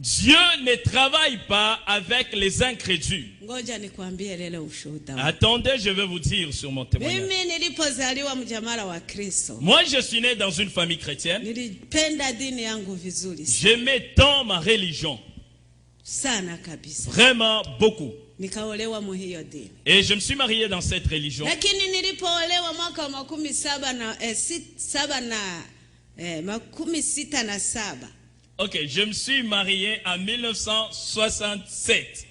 Dieu ne travaille pas avec les incrédules. Attendez, je vais vous dire sur mon témoignage. Moi, je suis né dans une famille chrétienne. J'aimais tant ma religion. Vraiment beaucoup. Et je me suis marié dans cette religion. Ok, je me suis marié en 1967.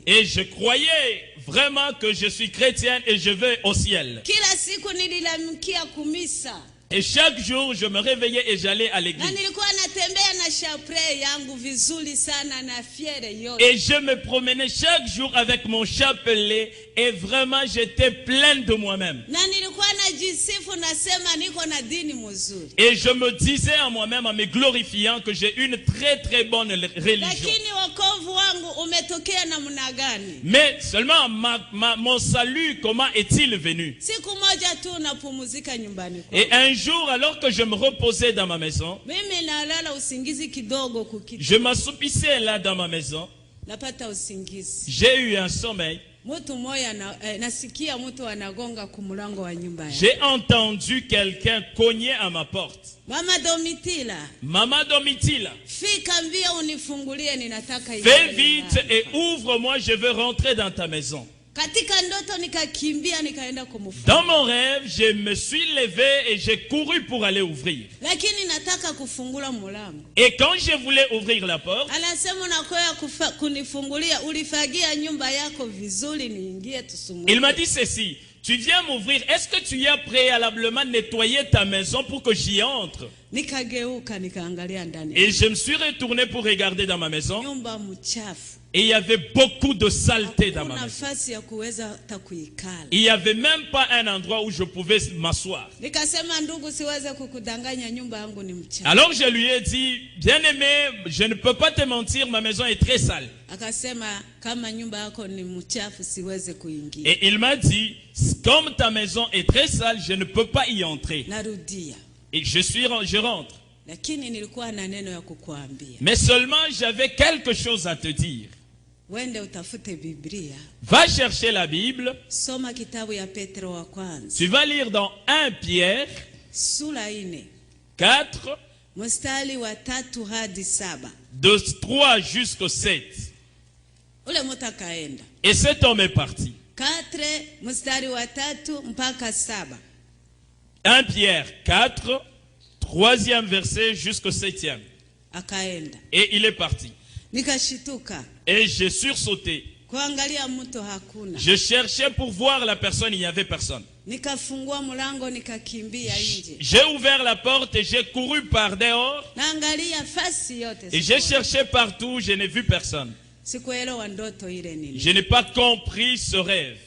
Et je croyais vraiment que je suis chrétienne et je vais au ciel. Et chaque jour, je me réveillais et j'allais à l'église. Et je me promenais chaque jour avec mon chapelet et vraiment j'étais pleine de moi-même. Et je me disais à moi-même, en me glorifiant, que j'ai une très très bonne religion. Mais seulement mon salut, comment est-il venu? Et un jour, alors que je me reposais dans ma maison, je m'assoupissais là dans ma maison. J'ai eu un sommeil. J'ai entendu quelqu'un cogner à ma porte. Maman Domitila, fais vite et ouvre-moi, je veux rentrer dans ta maison. Dans mon rêve, je me suis levé et j'ai couru pour aller ouvrir. Et quand je voulais ouvrir la porte, il m'a dit ceci: tu viens m'ouvrir, est-ce que tu as préalablement nettoyé ta maison pour que j'y entre? Et je me suis retourné pour regarder dans ma maison. Et il y avait beaucoup de saleté dans ma maison. Il n'y avait même pas un endroit où je pouvais m'asseoir. Alors je lui ai dit, bien-aimé, je ne peux pas te mentir, ma maison est très sale. Et il m'a dit, comme ta maison est très sale, je ne peux pas y entrer. Et je rentre. Mais seulement j'avais quelque chose à te dire. Va chercher la Bible. Tu vas lire dans 1 Pierre 4 de 3 jusqu'au 7. Et cet homme est parti. 1 Pierre 4, 3e verset jusqu'au 7e. Et il est parti. Et j'ai sursauté. Je cherchais pour voir la personne, il n'y avait personne. J'ai ouvert la porte et j'ai couru par dehors. Et j'ai cherché partout, je n'ai vu personne. Je n'ai pas compris ce rêve.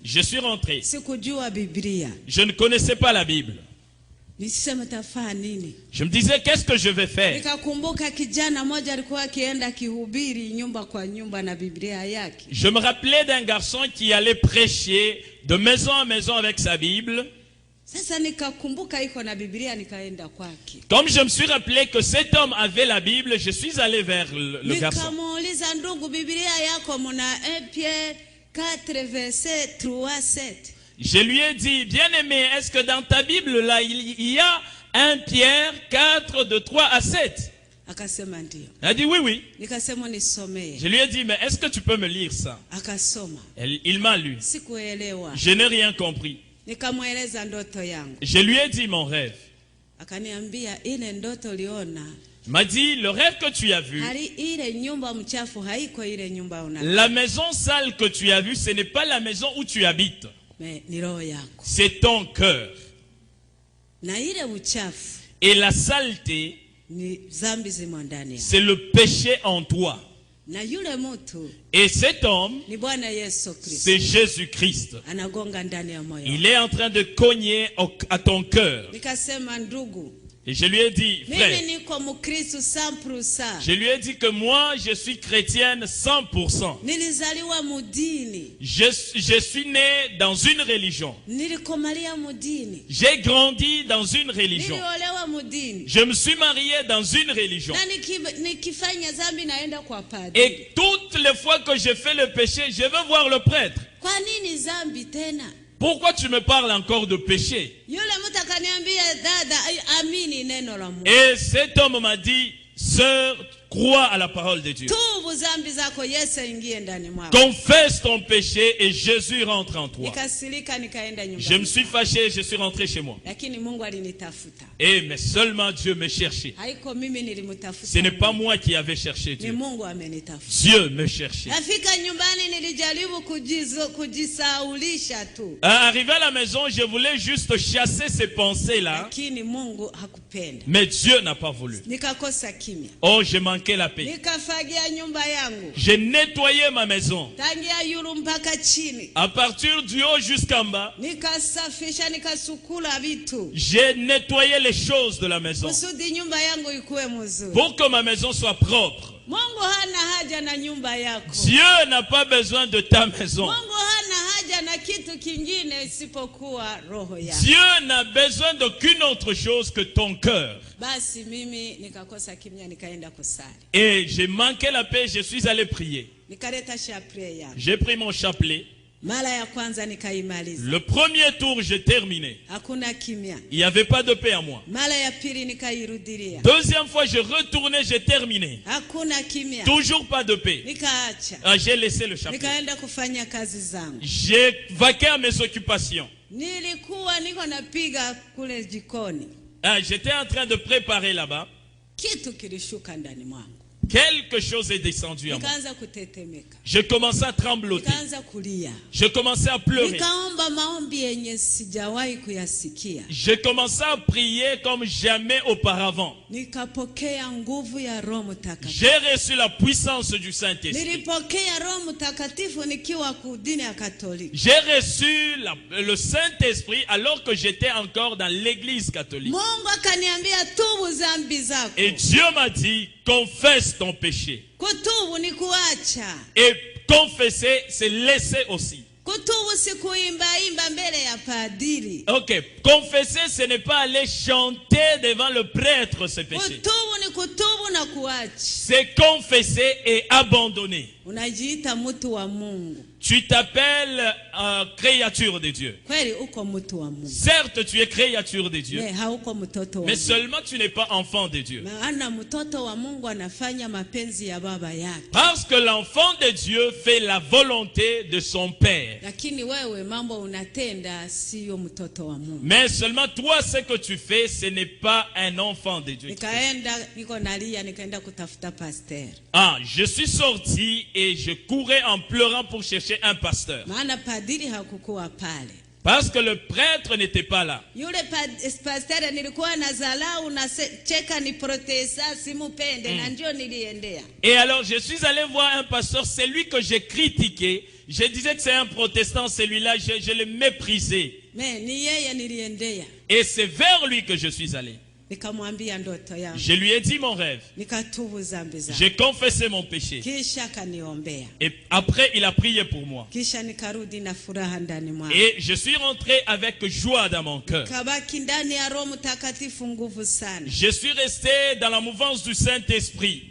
Je suis rentré. Je ne connaissais pas la Bible. Je me disais, qu'est-ce que je vais faire? Je me rappelais d'un garçon qui allait prêcher de maison en maison avec sa Bible. Comme je me suis rappelé que cet homme avait la Bible, je suis allé vers le garçon. Je lui ai dit, bien-aimé, est-ce que dans ta Bible là, il y a 1 Pierre 4 de 3 à 7? Il a dit oui, oui. Je lui ai dit, mais est-ce que tu peux me lire ça? Il m'a lu. Je n'ai rien compris. Je lui ai dit mon rêve. Il m'a dit, le rêve que tu as vu, la maison sale que tu as vue, ce n'est pas la maison où tu habites. C'est ton cœur. Et la saleté, c'est le péché en toi. Et cet homme, c'est Jésus-Christ. Il est en train de cogner à ton cœur. Et je lui ai dit, frère, je lui ai dit que moi, je suis chrétienne 100%. Je suis né dans une religion. J'ai grandi dans une religion. Je me suis marié dans une religion. Et toutes les fois que je fais le péché, je veux voir le prêtre. Pourquoi tu me parles encore de péché? Et cet homme m'a dit, sœur, crois à la parole de Dieu. Confesse ton péché et Jésus rentre en toi. Je me suis fâché, je suis rentré chez moi. Et mais seulement Dieu me cherchait. Ce n'est pas moi qui avais cherché Dieu. Dieu me cherchait. Arrivé à la maison, je voulais juste chasser ces pensées-là. Mais Dieu n'a pas voulu. Oh, j'ai manqué la paix. J'ai nettoyé ma maison. À partir du haut jusqu'en bas, j'ai nettoyé les choses de la maison pour que ma maison soit propre. Dieu n'a pas besoin de ta maison. Dieu n'a besoin d'aucune autre chose que ton cœur. Et j'ai manqué la paix, je suis allé prier. J'ai pris mon chapelet. Le premier tour, j'ai terminé. Il n'y avait pas de paix à moi. Deuxième fois, je retournais, j'ai terminé. Toujours pas de paix. J'ai laissé le chapelet. J'ai vaqué à mes occupations. J'étais en train de préparer là-bas. Quelque chose est descendu à moi. Je commençais à trembloter. Je commençais à pleurer. Je commençais à prier comme jamais auparavant. J'ai reçu la puissance du Saint-Esprit. J'ai reçu le Saint-Esprit alors que j'étais encore dans l'église catholique. Et Dieu m'a dit, confesse ton péché. Et confesser, c'est laisser aussi. Ok, confesser, ce n'est pas aller chanter devant le prêtre ce péché. C'est confesser et abandonner. Tu t'appelles créature de Dieu. Certes, tu es créature de Dieu. Mais seulement tu n'es pas enfant de Dieu. Parce que l'enfant de Dieu fait la volonté de son Père. Mais seulement toi, ce que tu fais, ce n'est pas un enfant de Dieu. Je suis sorti et je courais en pleurant pour chercher un pasteur. Parce que le prêtre n'était pas là. Et alors je suis allé voir un pasteur, c'est lui que j'ai critiqué. Je disais que c'est un protestant, celui-là, je l'ai méprisé. Et c'est vers lui que je suis allé. Je lui ai dit mon rêve. J'ai confessé mon péché. Et après, il a prié pour moi. Et je suis rentré avec joie dans mon cœur. Je suis resté dans la mouvance du Saint-Esprit.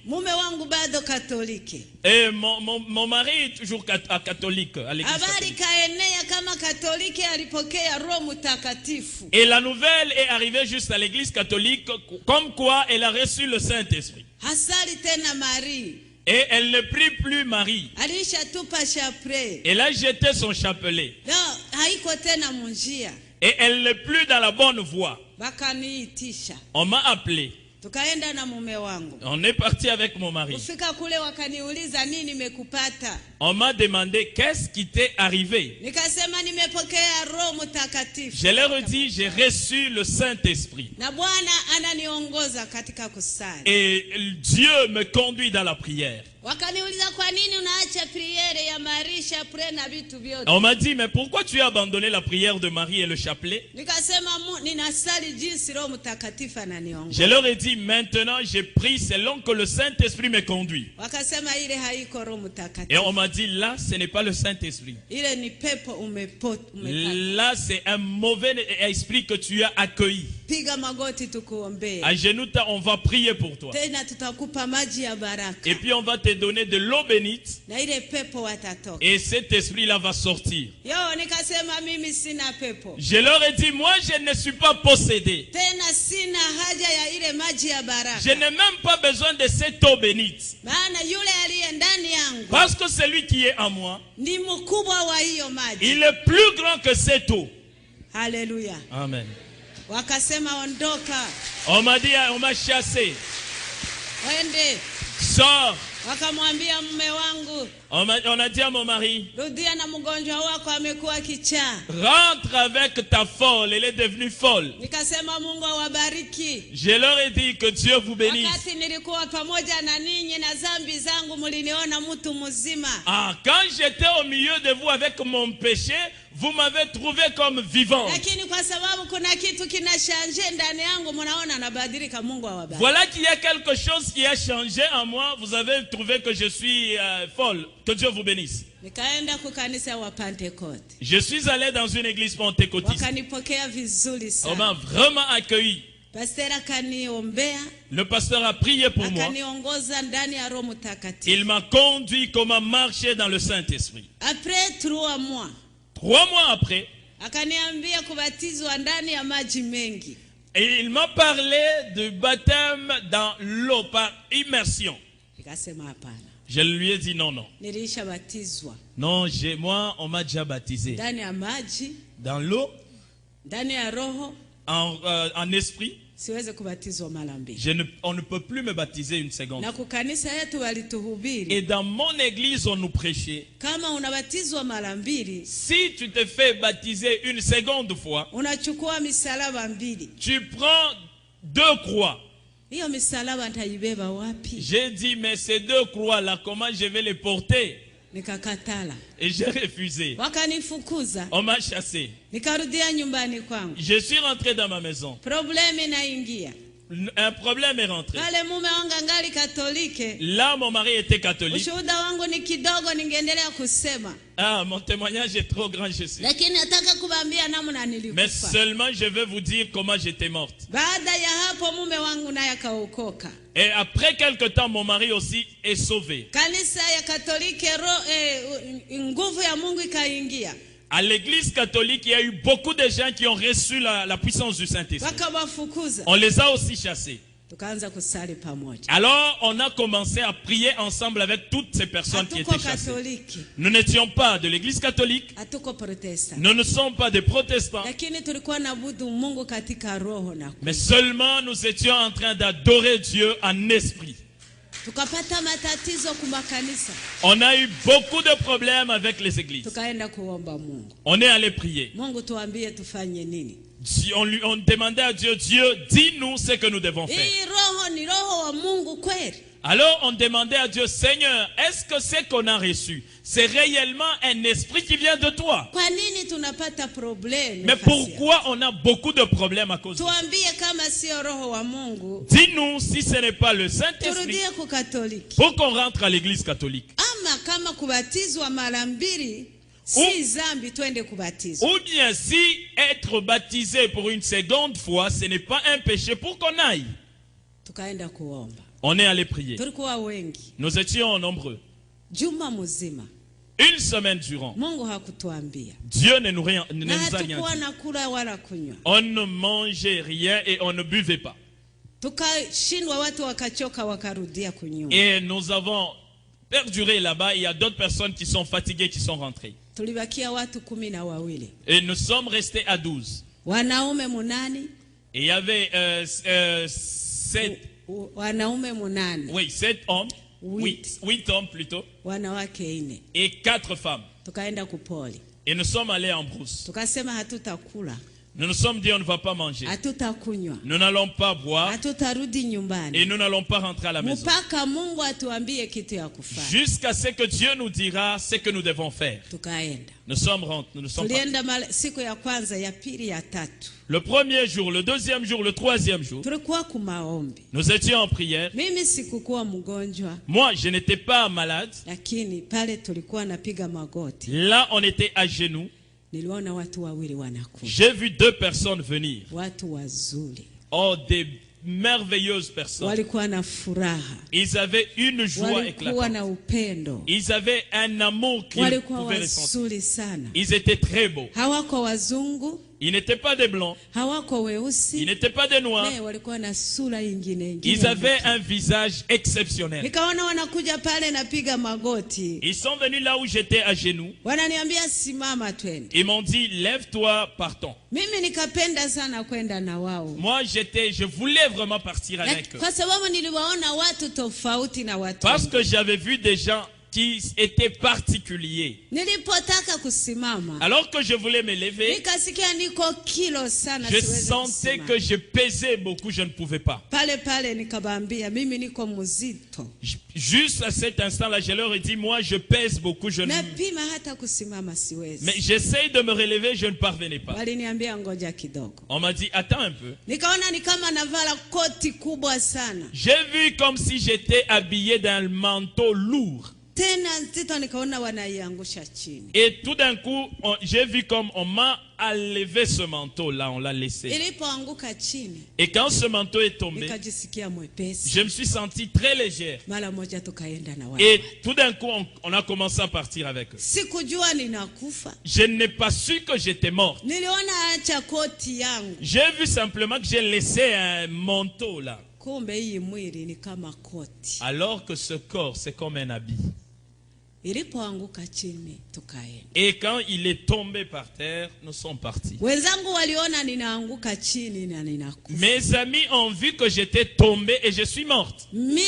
Et mon mari est toujours catholique à l'église catholique. Et la nouvelle est arrivée juste à l'église catholique, comme quoi elle a reçu le Saint-Esprit. Et elle ne prie plus Marie. Elle a jeté son chapelet. Et elle n'est plus dans la bonne voie. On m'a appelé. On est parti avec mon mari. On m'a demandé qu'est-ce qui t'est arrivé. Je leur ai dit, j'ai reçu le Saint-Esprit. Et Dieu me conduit dans la prière. On m'a dit, mais pourquoi tu as abandonné la prière de Marie et le chapelet? Je leur ai dit, maintenant j'ai pris selon que le Saint-Esprit me conduit. Et on m'a dit, là ce n'est pas le Saint-Esprit. Là c'est un mauvais esprit que tu as accueilli. À genoux, on va prier pour toi. Et puis on va te donner de l'eau bénite. Et cet esprit-là va sortir. Je leur ai dit, moi je ne suis pas possédé. Je n'ai même pas besoin de cette eau bénite. Parce que celui qui est en moi, il est plus grand que cette eau. Alléluia. Amen. On m'a dit, on m'a chassé. Wende. Sors. On a dit à mon mari, rentre avec ta folle, elle est devenue folle. Je leur ai dit que Dieu vous bénisse. Quand j'étais au milieu de vous avec mon péché, vous m'avez trouvé comme vivant. Voilà qu'il y a quelque chose qui a changé en moi. Vous avez trouvé que je suis folle. Que Dieu vous bénisse. Je suis allé dans une église pentecôtiste. On m'a vraiment accueilli. Le pasteur a prié pour moi. Il m'a conduit comment marcher dans le Saint-Esprit. Après 3 mois. 3 mois après, et il m'a parlé du baptême dans l'eau par immersion. Je lui ai dit non. Non, moi on m'a déjà baptisé. Dans l'eau, en esprit. On ne peut plus me baptiser une seconde. Et dans mon église, on nous prêchait. Si tu te fais baptiser une seconde fois, tu prends 2 croix. J'ai dit, mais ces 2 croix-là, comment je vais les porter? Et j'ai refusé. On m'a chassé. Je suis rentré dans ma maison. Un problème est rentré. Là, mon mari était catholique. Mon témoignage est trop grand, je sais. Mais seulement je veux vous dire comment j'étais morte. Et après quelque temps, mon mari aussi est sauvé. À l'église catholique, il y a eu beaucoup de gens qui ont reçu la puissance du Saint-Esprit. On les a aussi chassés. Alors, on a commencé à prier ensemble avec toutes ces personnes qui étaient chassées. Nous n'étions pas de l'église catholique. Nous ne sommes pas des protestants. Mais seulement nous étions en train d'adorer Dieu en esprit. On a eu beaucoup de problèmes avec les églises. On est allé prier. On demandait à Dieu, dis-nous ce que nous devons faire. Alors on demandait à Dieu, Seigneur, est-ce que ce qu'on a reçu, c'est réellement un esprit qui vient de toi? Mais pourquoi on a beaucoup de problèmes à cause de ça? Dis-nous si ce n'est pas le Saint-Esprit pour qu'on rentre à l'église catholique. Ou bien si être baptisé pour une seconde fois, ce n'est pas un péché, pour qu'on aille. On est allé prier. Nous étions nombreux. Une semaine durant. Dieu ne nous a rien dit. On ne mangeait rien et on ne buvait pas. Et nous avons perduré là-bas. Il y a d'autres personnes qui sont fatiguées qui sont rentrées. Et nous sommes restés à 12. Et il y avait 7 hommes. 8 hommes plutôt. Et 4 femmes. Et nous sommes allés en brousse. Nous nous sommes dit on ne va pas manger. Nous n'allons pas boire. Et nous n'allons pas rentrer à la maison. Jusqu'à ce que Dieu nous dira ce que nous devons faire. Nous sommes rentrés. Le premier jour, le deuxième jour, le troisième jour, nous étions en prière. Moi, je n'étais pas malade. Là, on était à genoux. J'ai vu 2 personnes venir. Oh, des merveilleuses personnes. Ils avaient une joie éclatante. Ils avaient un amour qui pouvait les sentir. Ils étaient très beaux. Ils n'étaient pas des blancs. Ils n'étaient pas des noirs. Ils avaient un visage exceptionnel. Ils sont venus là où j'étais à genoux. Ils m'ont dit, lève-toi, partons. Moi, je voulais vraiment partir avec eux. Parce que j'avais vu des gens qui étaient particuliers. Alors que je voulais me lever, je sentais que je pesais beaucoup, je ne pouvais pas. Juste à cet instant-là, je leur ai dit, moi je pèse beaucoup, je ne... Mais j'essaye de me relever, je ne parvenais pas. On m'a dit, attends un peu. J'ai vu comme si j'étais habillé d'un manteau lourd. Et tout d'un coup, j'ai vu comme on m'a enlevé ce manteau-là, on l'a laissé. Et quand ce manteau est tombé, je me suis senti très légère. Et tout d'un coup, on a commencé à partir avec eux. Je n'ai pas su que j'étais morte. J'ai vu simplement que j'ai laissé un manteau là. Alors que ce corps, c'est comme un habit. Et quand il est tombé par terre, nous sommes partis. Mes amis ont vu que j'étais tombé et je suis morte. Mais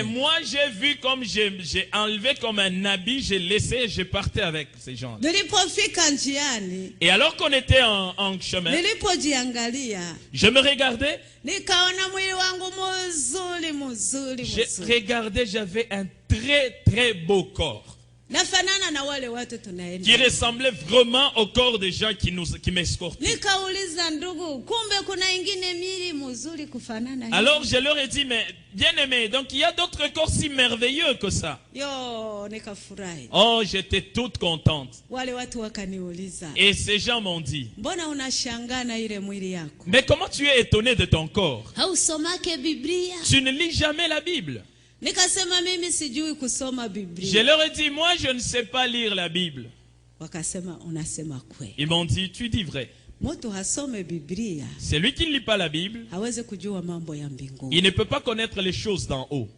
moi j'ai vu comme j'ai enlevé comme un habit, j'ai laissé et je partais avec ces gens. Et alors qu'on était en chemin, je me regardais. Je regardais, j'avais un très très beau corps qui ressemblait vraiment au corps des gens qui m'escortaient. Alors je leur ai dit, mais bien aimé, donc il y a d'autres corps si merveilleux que ça. Oh, j'étais toute contente. Et ces gens m'ont dit, mais comment tu es étonné de ton corps? Tu ne lis jamais la Bible. Je leur ai dit, moi je ne sais pas lire la Bible. Ils m'ont dit, tu dis vrai. Celui qui ne lit pas la Bible, il ne peut pas connaître les choses d'en haut.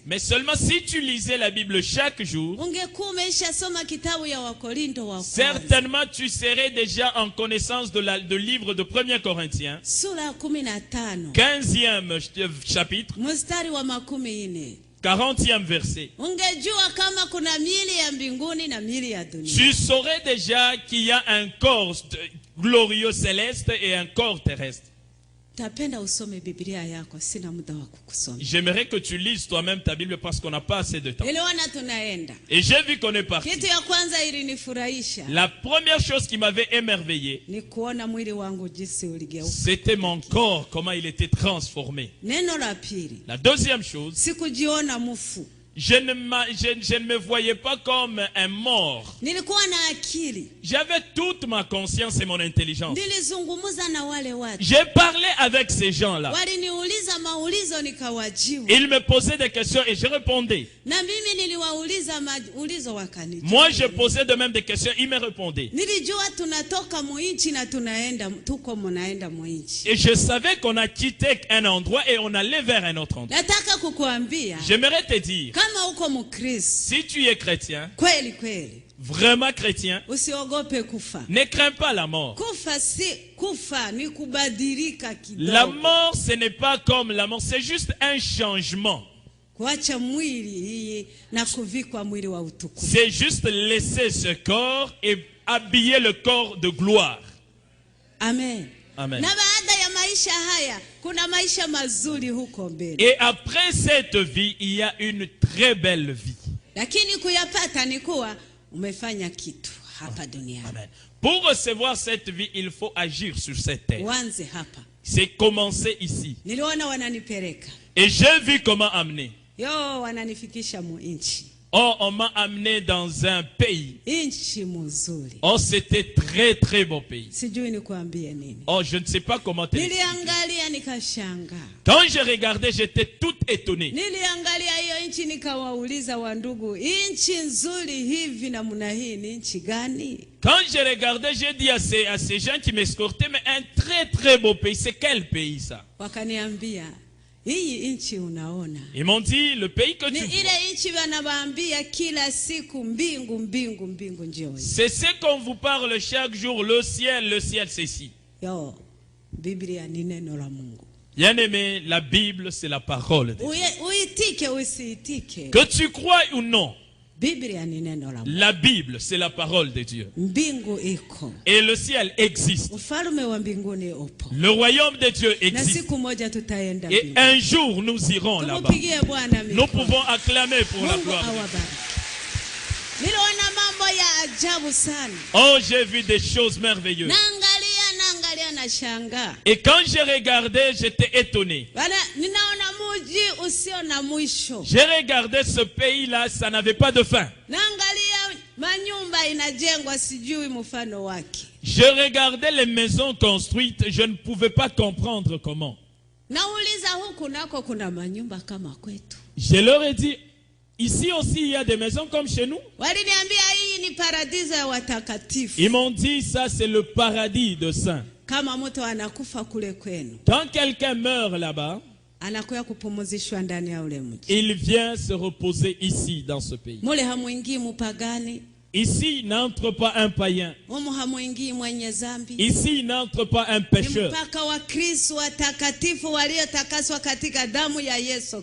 Mais seulement si tu lisais la Bible chaque jour, certainement tu serais déjà en connaissance de livre de 1 Corinthiens, 15e chapitre, 40e verset. Tu saurais déjà qu'il y a un corps glorieux céleste et un corps terrestre. J'aimerais que tu lises toi-même ta Bible parce qu'on n'a pas assez de temps. Et j'ai vu qu'on est parti. La première chose qui m'avait émerveillé, c'était mon corps, comment il était transformé. La deuxième chose, je ne me voyais pas comme un mort. J'avais toute ma conscience et mon intelligence. J'ai parlé avec ces gens-là. Ils me posaient des questions et je répondais. Moi, je posais de même des questions, ils me répondaient. Et je savais qu'on a quitté un endroit et on allait vers un autre endroit. J'aimerais te dire, si tu es chrétien, vraiment chrétien, ne crains pas la mort. La mort, ce n'est pas comme la mort, c'est juste un changement. C'est juste laisser ce corps et habiller le corps de gloire. Amen. Amen. Et après cette vie, il y a une très belle vie. Amen. Pour recevoir cette vie, il faut agir sur cette terre. C'est commencer ici. Et j'ai vu comment amener. Oh, on m'a amené dans un pays. Oh, c'était très très beau pays. Oh, je ne sais pas comment te l'expliquer. Quand j'ai regardé, j'étais toute étonnée. Quand j'ai regardé, j'ai dit à ces gens qui m'escortaient, mais un très très beau pays, c'est quel pays ça? Ils m'ont dit, le pays que tu vois, c'est ce qu'on vous parle chaque jour, le ciel c'est ici. Bien aimé, la Bible c'est la parole de Dieu. Que tu crois ou non, la Bible, c'est la parole de Dieu. Et le ciel existe. Le royaume de Dieu existe. Et un jour, nous irons là-bas. Nous pouvons acclamer pour la gloire. Oh, j'ai vu des choses merveilleuses. Et quand j'ai regardé, j'étais étonné. J'ai regardé ce pays-là, ça n'avait pas de fin. Je regardais les maisons construites, je ne pouvais pas comprendre comment. Je leur ai dit, ici aussi il y a des maisons comme chez nous. Ils m'ont dit, ça c'est le paradis de saints. Quand quelqu'un meurt là-bas, il vient se reposer ici dans ce pays. Ici n'entre pas un païen. Ici n'entre pas un pécheur.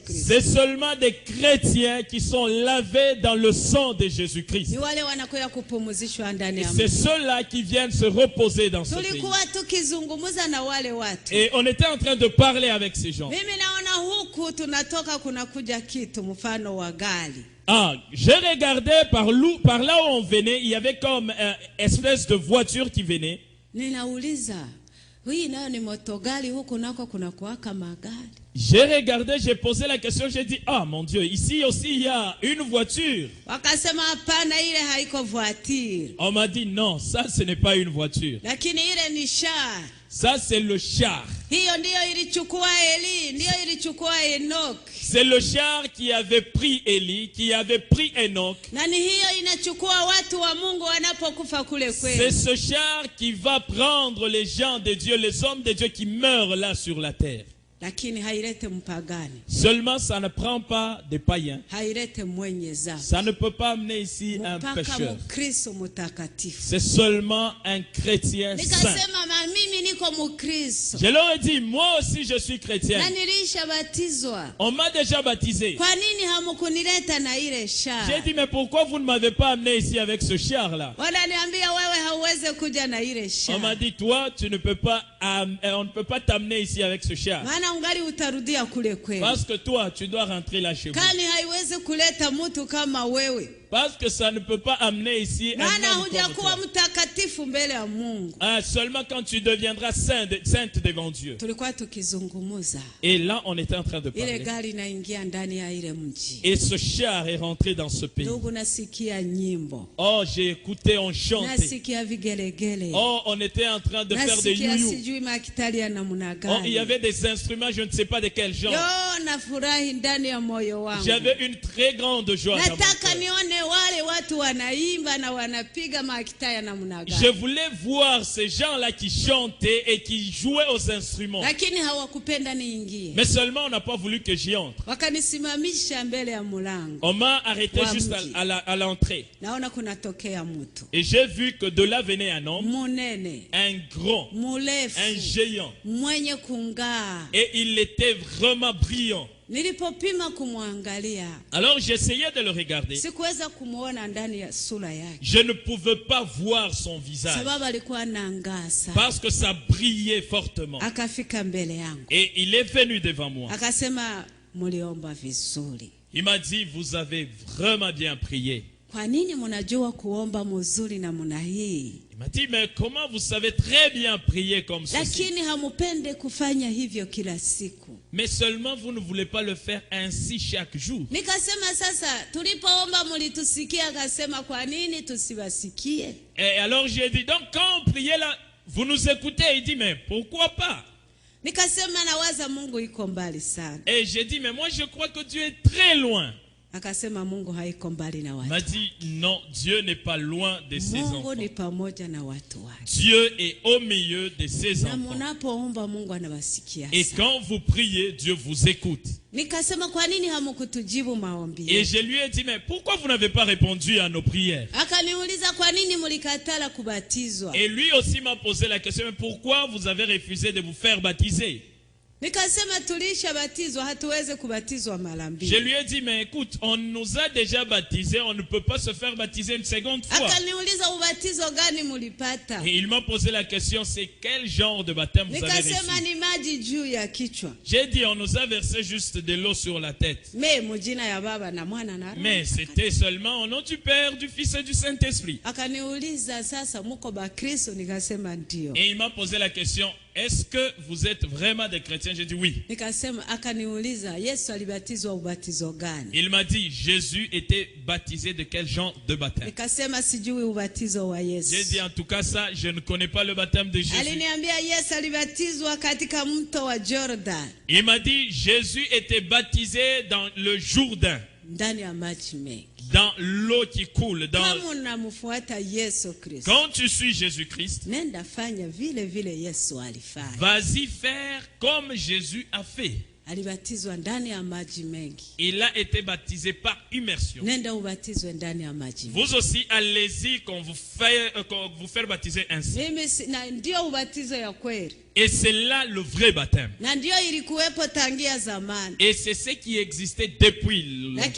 C'est seulement des chrétiens qui sont lavés dans le sang de Jésus-Christ. C'est ceux-là qui viennent se reposer dans ce pays. Et on était en train de parler avec ces gens. Ah, j'ai regardé par là où on venait, il y avait comme une espèce de voiture qui venait. J'ai regardé, j'ai posé la question, j'ai dit, ah mon Dieu, ici aussi il y a une voiture. On m'a dit, non, ça ce n'est pas une voiture. Ça c'est le char. C'est le char qui avait pris Élie, qui avait pris Enoch. C'est ce char qui va prendre les gens de Dieu, les hommes de Dieu qui meurent là sur la terre. Seulement ça ne prend pas des païens. Ça ne peut pas amener ici un pécheur. C'est seulement un chrétien saint. Je leur ai dit, moi aussi je suis chrétien. On m'a déjà baptisé. J'ai dit, mais pourquoi vous ne m'avez pas amené ici avec ce char là? On m'a dit, toi tu ne peux pas, on ne peut pas t'amener ici avec ce char. Parce que toi, tu dois rentrer là chez vous. Parce que ça ne peut pas amener ici un homme comme toi. Seulement quand tu deviendras sainte devant Dieu. Et là, on était en train de parler. Et ce char est rentré dans ce pays. Oh, j'ai écouté, on chantait. Oh, on était en train de faire des youyou. Oh, il y avait des instruments, je ne sais pas de quel genre. J'avais une très grande joie dans mon cœur. Je voulais voir ces gens-là qui chantaient et qui jouaient aux instruments. Mais seulement on n'a pas voulu que j'y entre. On m'a arrêté juste à l'entrée. Et j'ai vu que de là venait un homme, un grand, un géant. Et il était vraiment brillant. Alors j'essayais de le regarder. Je ne pouvais pas voir son visage parce que ça brillait fortement. Et il est venu devant moi. Il m'a dit, vous avez vraiment bien prié. Il m'a dit, mais comment vous savez très bien prier comme ceci? Mais seulement vous ne voulez pas le faire ainsi chaque jour. Et alors j'ai dit, donc quand on priait là, vous nous écoutez? Il dit, mais pourquoi pas? Et j'ai dit, mais moi je crois que Dieu est très loin. Il m'a dit, non, Dieu n'est pas loin de ses enfants. Dieu est au milieu de ses enfants. Et quand vous priez, Dieu vous écoute. Et je lui ai dit, mais pourquoi vous n'avez pas répondu à nos prières? Et lui aussi m'a posé la question, mais pourquoi vous avez refusé de vous faire baptiser? Je lui ai dit, mais écoute, on nous a déjà baptisés, on ne peut pas se faire baptiser une seconde fois. Et il m'a posé la question, c'est quel genre de baptême vous avez reçu? J'ai dit, on nous a versé juste de l'eau sur la tête. Mais c'était seulement au nom du Père, du Fils et du Saint-Esprit. Et il m'a posé la question, est-ce que vous êtes vraiment des chrétiens? J'ai dit oui. Il m'a dit, Jésus était baptisé de quel genre de baptême? J'ai dit, en tout cas ça, je ne connais pas le baptême de Jésus. Il m'a dit, Jésus était baptisé dans le Jourdain, dans l'eau qui coule. Quand tu suis Jésus-Christ, vas-y faire comme Jésus a fait. Il a été baptisé par immersion. Vous aussi, allez-y qu'on vous fait baptiser ainsi. Et c'est là le vrai baptême. Et c'est ce qui existait depuis longtemps.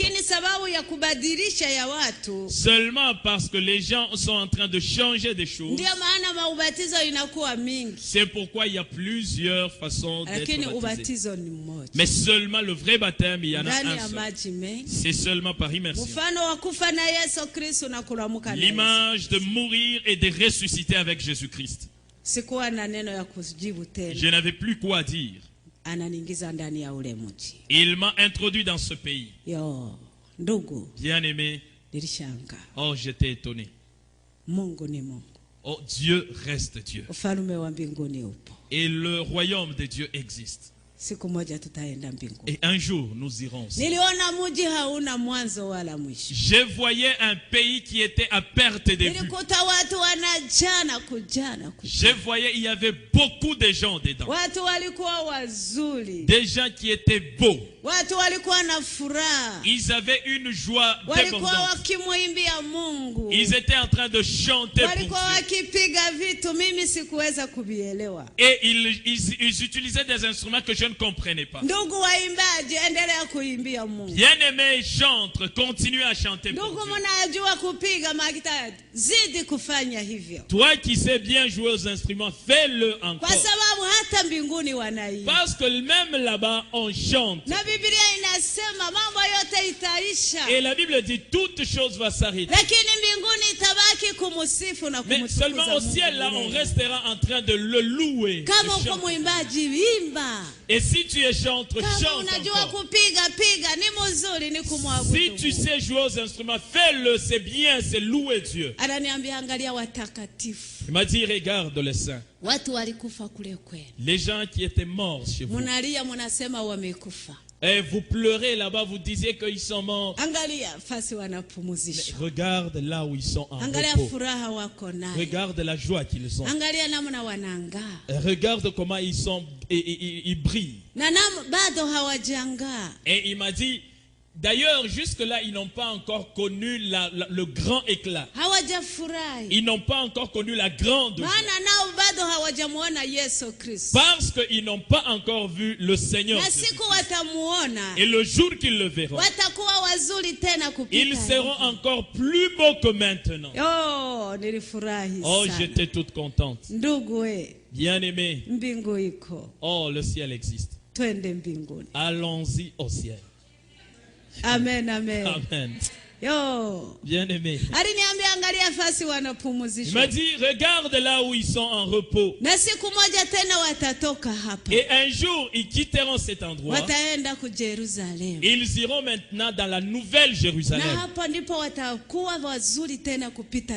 Seulement parce que les gens sont en train de changer des choses. C'est pourquoi il y a plusieurs façons d'être baptisé. Mais seulement le vrai baptême, il y en a un seul. C'est seulement par immersion. L'image de mourir et de ressusciter avec Jésus-Christ. Je n'avais plus quoi dire. Il m'a introduit dans ce pays. Bien-aimé, oh, j'étais étonné. Oh, Dieu reste Dieu. Et le royaume de Dieu existe. Et un jour, nous irons. Je voyais un pays qui était à perte de vue. Je voyais, il y avait beaucoup de gens dedans. Des gens qui étaient beaux. Ils avaient une joie débordante. Ils étaient en train de chanter pour Dieu. Et ils utilisaient des instruments que je ne comprenais pas. Bien-aimés, chante, continue à chanter pour Dieu. Toi qui sais bien jouer aux instruments, fais-le encore. Parce que même là-bas, on chante. Et la Bible dit, toute chose va s'arrêter. Mais seulement au ciel, là, on restera en train de le louer. Et si tu es chantre, chante encore. Si tu sais jouer aux instruments, fais-le, c'est bien, c'est louer Dieu. Il m'a dit, regarde les saints. Les gens qui étaient morts chez vous. Et vous pleurez là-bas, vous disiez qu'ils sont morts. Mais regarde là où ils sont en repos. Regarde la joie qu'ils ont. Regarde comment ils brillent. Et il m'a dit, D'ailleurs, jusque-là, ils n'ont pas encore connu le grand éclat. Ils n'ont pas encore connu la grande joie. Parce qu'ils n'ont pas encore vu le Seigneur. Et le jour qu'ils le verront, ils seront encore plus beaux que maintenant. Oh, j'étais toute contente. Bien-aimé. Oh, le ciel existe. Allons-y au ciel. Amen, amen. Amen. Yo. Bien-aimé. Il m'a dit, regarde là où ils sont en repos. Et un jour, ils quitteront cet endroit. Ils iront maintenant dans la nouvelle Jérusalem.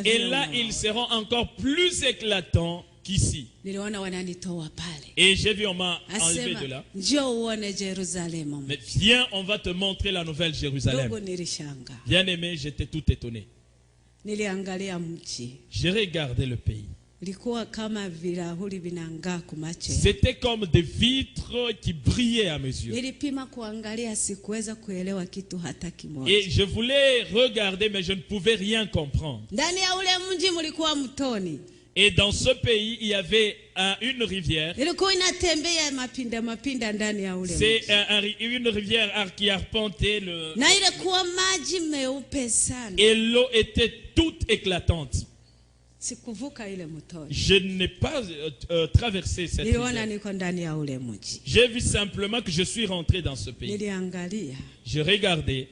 Et là, ils seront encore plus éclatants qu'ici. Et j'ai vu, on m'a enlevé de là. Mais viens, on va te montrer la nouvelle Jérusalem. Bien aimé, j'étais tout étonné. J'ai regardé le pays. C'était comme des vitres qui brillaient à mes yeux. Et je voulais regarder, mais je ne pouvais rien comprendre. Et dans ce pays, il y avait une rivière. C'est une rivière qui arpentait le... Et l'eau était toute éclatante. Je n'ai pas traversé cette rivière. J'ai vu simplement que je suis rentré dans ce pays. J'ai regardé.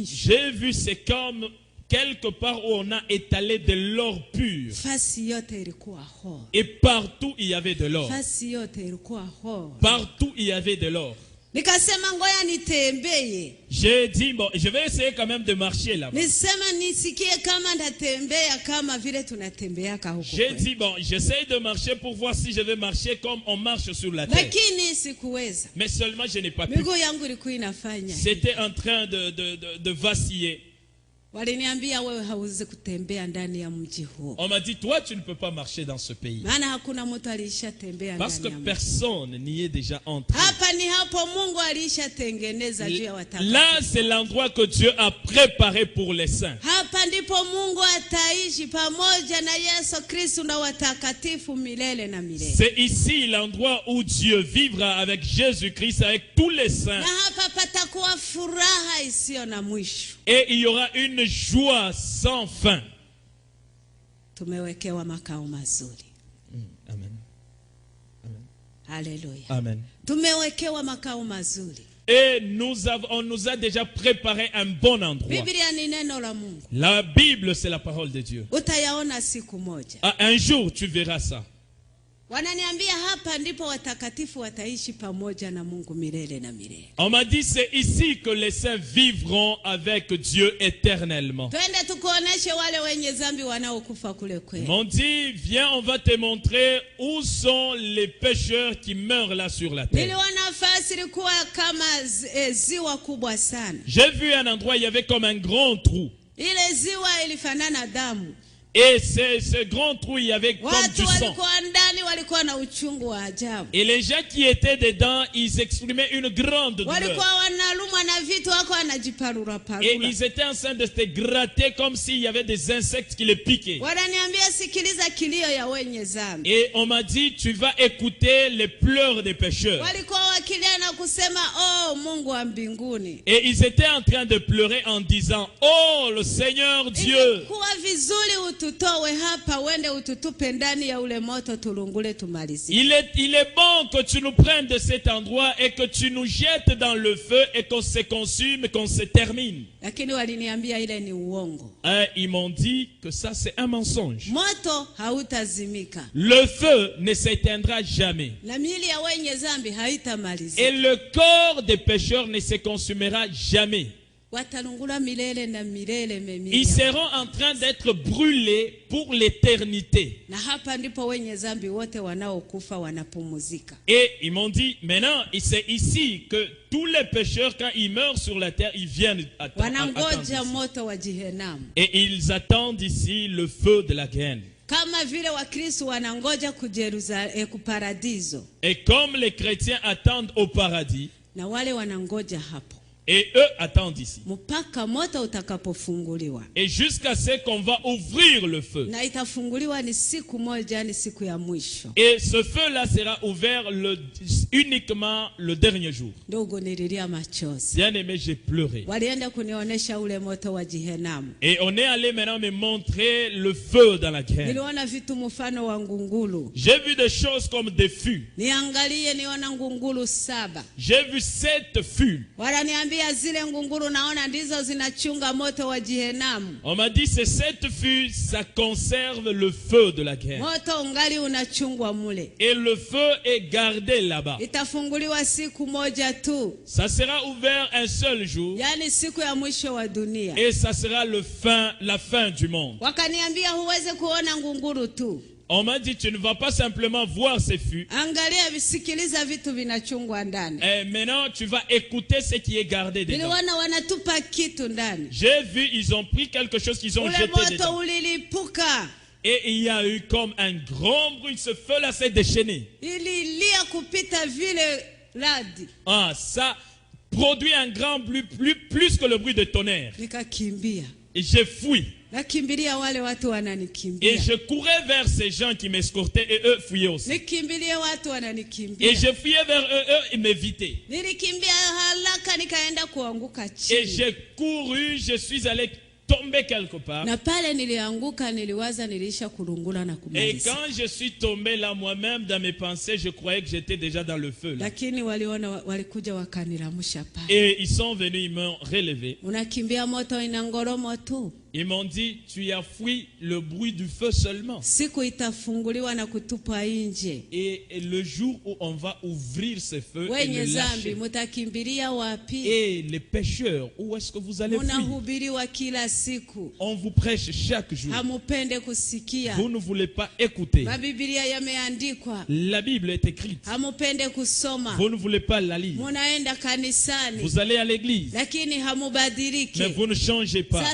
J'ai vu, c'est comme quelque part où on a étalé de l'or pur. Et partout il y avait de l'or. Partout il y avait de l'or. J'ai dit, bon, je vais essayer quand même de marcher là-bas. J'ai dit, bon, j'essaie de marcher pour voir si je vais marcher comme on marche sur la terre. Mais seulement je n'ai pas pu. C'était en train de vaciller. On m'a dit, toi tu ne peux pas marcher dans ce pays. Parce que personne n'y est déjà entré. Là c'est l'endroit que Dieu a préparé pour les saints. C'est ici l'endroit où Dieu vivra avec Jésus-Christ, avec tous les saints. Et il y aura une joie sans fin. Amen. Alléluia. Amen. Et on nous a déjà préparé un bon endroit. La Bible, c'est la parole de Dieu. Un jour, tu verras ça. On m'a dit c'est ici que les saints vivront avec Dieu éternellement. Ils m'ont dit viens, on va te montrer où sont les pécheurs qui meurent là sur la terre. J'ai vu un endroit, il y avait comme un grand trou. Et ce grand trou, il y avait comme du sang. Et les gens qui étaient dedans, ils exprimaient une grande douleur. Et ils étaient en train de se gratter comme s'il y avait des insectes qui les piquaient. Et on m'a dit, tu vas écouter les pleurs des pécheurs. Et ils étaient en train de pleurer en disant, oh le Seigneur Dieu. Il est bon que tu nous prennes de cet endroit et que tu nous jettes dans le feu et qu'on se consume, qu'on se termine. Ils m'ont dit que ça c'est un mensonge. Le feu ne s'éteindra jamais. Et le corps des pécheurs ne se consumera jamais. Ils seront en train d'être brûlés pour l'éternité. Et ils m'ont dit, maintenant, c'est ici que tous les pécheurs, quand ils meurent sur la terre, ils viennent attendre. Et ils attendent ici le feu de la Guéhenne. Et comme les chrétiens attendent au paradis, et eux attendent ici. Et jusqu'à ce qu'on va ouvrir le feu. Et ce feu-là sera ouvert uniquement le dernier jour. Bien aimé, j'ai pleuré. Et on est allé maintenant me montrer le feu dans la graine. J'ai vu des choses comme des fûts. J'ai vu 7 fûts. On m'a dit ces 7 fûts, ça conserve le feu de la graine. Et le feu est gardé là-bas. Ça sera ouvert un seul jour. Et ça sera la fin du monde. On m'a dit, tu ne vas pas simplement voir ces fûts. Et maintenant, tu vas écouter ce qui est gardé dedans. J'ai vu, ils ont pris quelque chose qu'ils ont jeté dedans. Et il y a eu comme un grand bruit. Ce feu-là s'est déchaîné. Ça produit un grand bruit, plus que le bruit de tonnerre. Et j'ai fui. Et je courais vers ces gens qui m'escortaient et eux fuyaient aussi. Et je fuyais vers eux, ils m'évitaient. Et j'ai couru, je suis allé tomber quelque part. Et quand je suis tombé là moi-même dans mes pensées, je croyais que j'étais déjà dans le feu là. Et ils sont venus, ils m'ont relevé. Ils m'ont dit, tu as fui le bruit du feu seulement. Et le jour où on va ouvrir ce feu et le lâcher. Et les pécheurs, où est-ce que vous allez fuir? On vous prêche chaque jour. Vous ne voulez pas écouter. La Bible est écrite. Vous ne voulez pas la lire. Vous allez à l'église. Mais vous ne changez pas.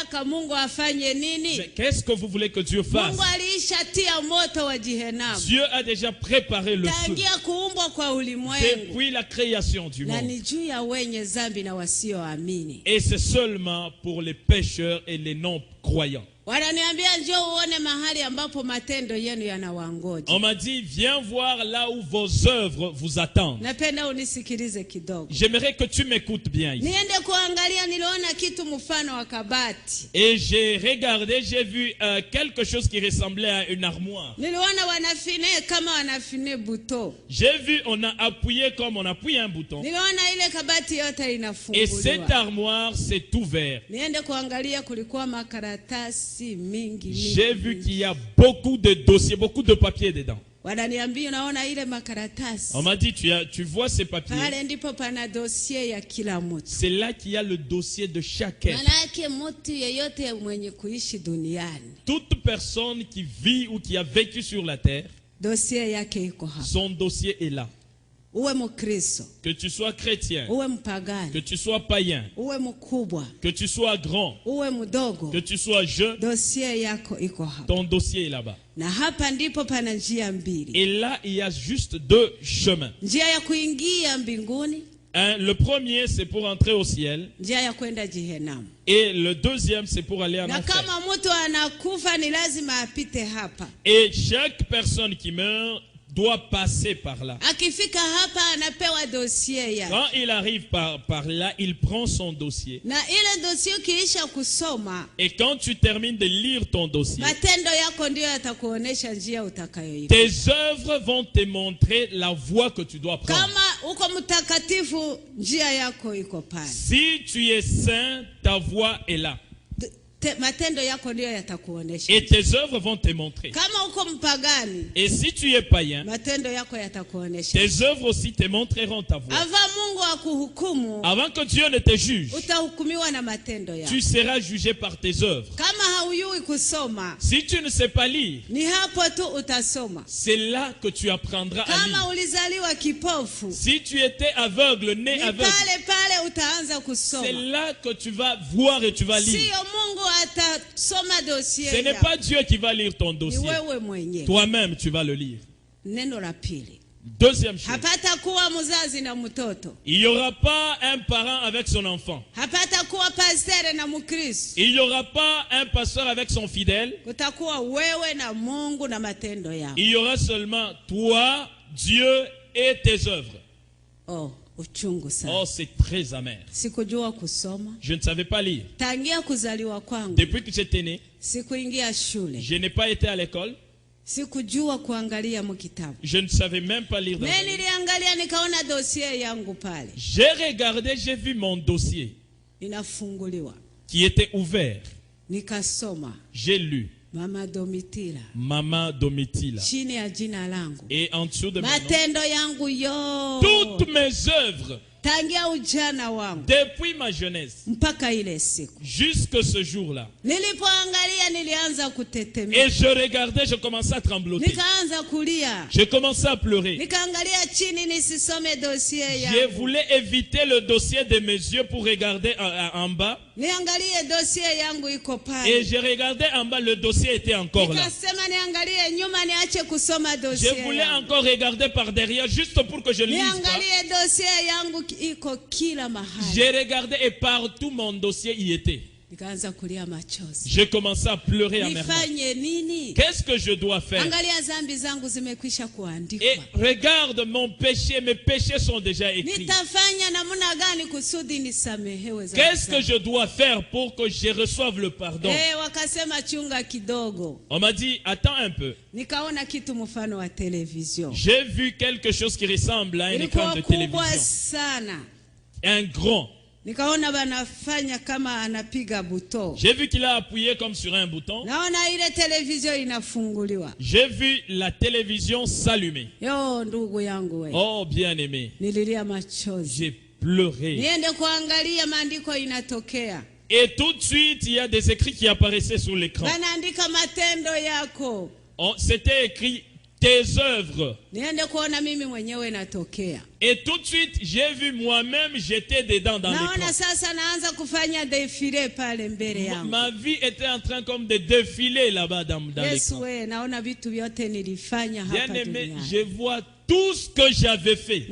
Mais qu'est-ce que vous voulez que Dieu fasse? Dieu a déjà préparé le feu depuis la création du monde. Et c'est seulement pour les pécheurs et les non-croyants. On m'a dit, viens voir là où vos œuvres vous attendent. J'aimerais que tu m'écoutes bien ici. Et j'ai regardé, j'ai vu quelque chose qui ressemblait à une armoire. J'ai vu, on a appuyé comme on appuie un bouton. Et cette armoire s'est ouverte. J'ai vu qu'il y a beaucoup de dossiers, beaucoup de papiers dedans. On m'a dit, tu vois ces papiers. C'est là qu'il y a le dossier de chacun. Toute personne qui vit ou qui a vécu sur la terre, son dossier est là. Que tu sois chrétien, que tu sois païen, que tu sois grand, que tu sois jeune, ton dossier est là-bas. Et là, il y a juste 2 chemins. Le premier, c'est pour entrer au ciel. Et le deuxième, c'est pour aller en enfer. Et chaque personne qui meurt doit passer par là. Quand il arrive par là, il prend son dossier. Et quand tu termines de lire ton dossier, tes œuvres vont te montrer la voie que tu dois prendre. Si tu es saint, ta voie est là. Et tes œuvres vont te montrer. Et si tu es païen, tes œuvres aussi te montreront ta voie. Avant que Dieu ne te juge, tu seras jugé par tes œuvres. Si tu ne sais pas lire, c'est là que tu apprendras à lire. Si tu étais aveugle, né aveugle, C'est là que tu vas voir et tu vas lire. Ce n'est pas Dieu qui va lire ton dossier. Toi-même, tu vas le lire. Deuxième chose. Il n'y aura pas un parent avec son enfant. Il n'y aura pas un pasteur avec son fidèle. Il y aura seulement toi, Dieu et tes œuvres. Oh, c'est très amer. Je ne savais pas lire. Depuis que j'étais né, je n'ai pas été à l'école. Je ne savais même pas lire. J'ai regardé, j'ai vu mon dossier qui était ouvert. J'ai lu Maman Domitila. Et en dessous de mon nom, toutes mes œuvres, depuis ma jeunesse jusqu'à ce jour-là. Et je regardais, je commençais à trembloter. Je commençais à pleurer. Je voulais éviter le dossier de mes yeux pour regarder en bas. Et je regardais en bas, le dossier était encore là. Je voulais encore regarder par derrière juste pour que je ne lise pas. J'ai regardé et partout mon dossier y était. J'ai commencé à pleurer amèrement. Qu'est-ce que je dois faire? Et regarde mon péché, mes péchés sont déjà écrits. Qu'est-ce que je dois faire pour que je reçoive le pardon? On m'a dit, attends un peu. J'ai vu quelque chose qui ressemble à un écran de télévision. Un grand. J'ai vu qu'il a appuyé comme sur un bouton. J'ai vu la télévision s'allumer. Oh bien-aimé, j'ai pleuré. Et tout de suite, il y a des écrits qui apparaissaient sur l'écran. C'était écrit tes œuvres. Et tout de suite, j'ai vu moi-même, j'étais dedans dans l'écran. Ma vie était en train comme de défiler là-bas dans l'écran. Bien-aimé, je vois tout ce que j'avais fait.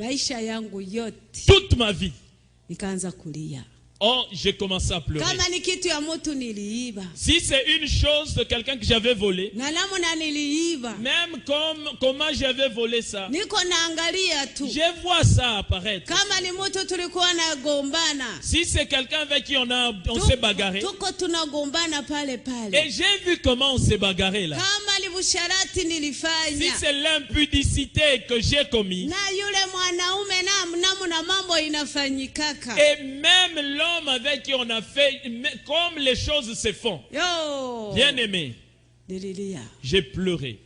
Toute ma vie. Oh, j'ai commencé à pleurer. Si c'est une chose de quelqu'un que j'avais volé, même comment j'avais volé ça, je vois ça apparaître. Si c'est quelqu'un avec qui on s'est bagarré, et j'ai vu comment on s'est bagarré là. Si c'est l'impudicité que j'ai commis, et même l'homme avec qui on a fait, comme les choses se font. Bien aimé, j'ai pleuré.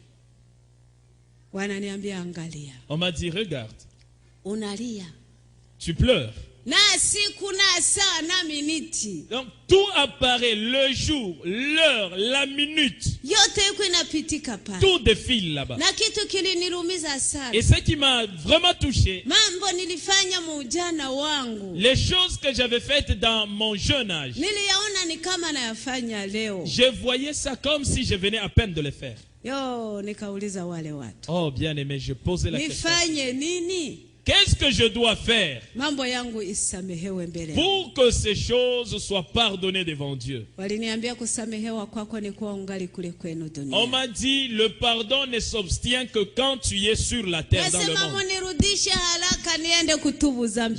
On m'a dit, regarde, tu pleures. Donc tout apparaît, le jour, l'heure, la minute. Tout défile là-bas. Et ce qui m'a vraiment touché, les choses que j'avais faites dans mon jeune âge, je voyais ça comme si je venais à peine de le faire. Oh bien aimé, je posais la question. Qu'est-ce que je dois faire pour que ces choses soient pardonnées devant Dieu? On m'a dit, le pardon ne s'obtient que quand tu es sur la terre dans le monde.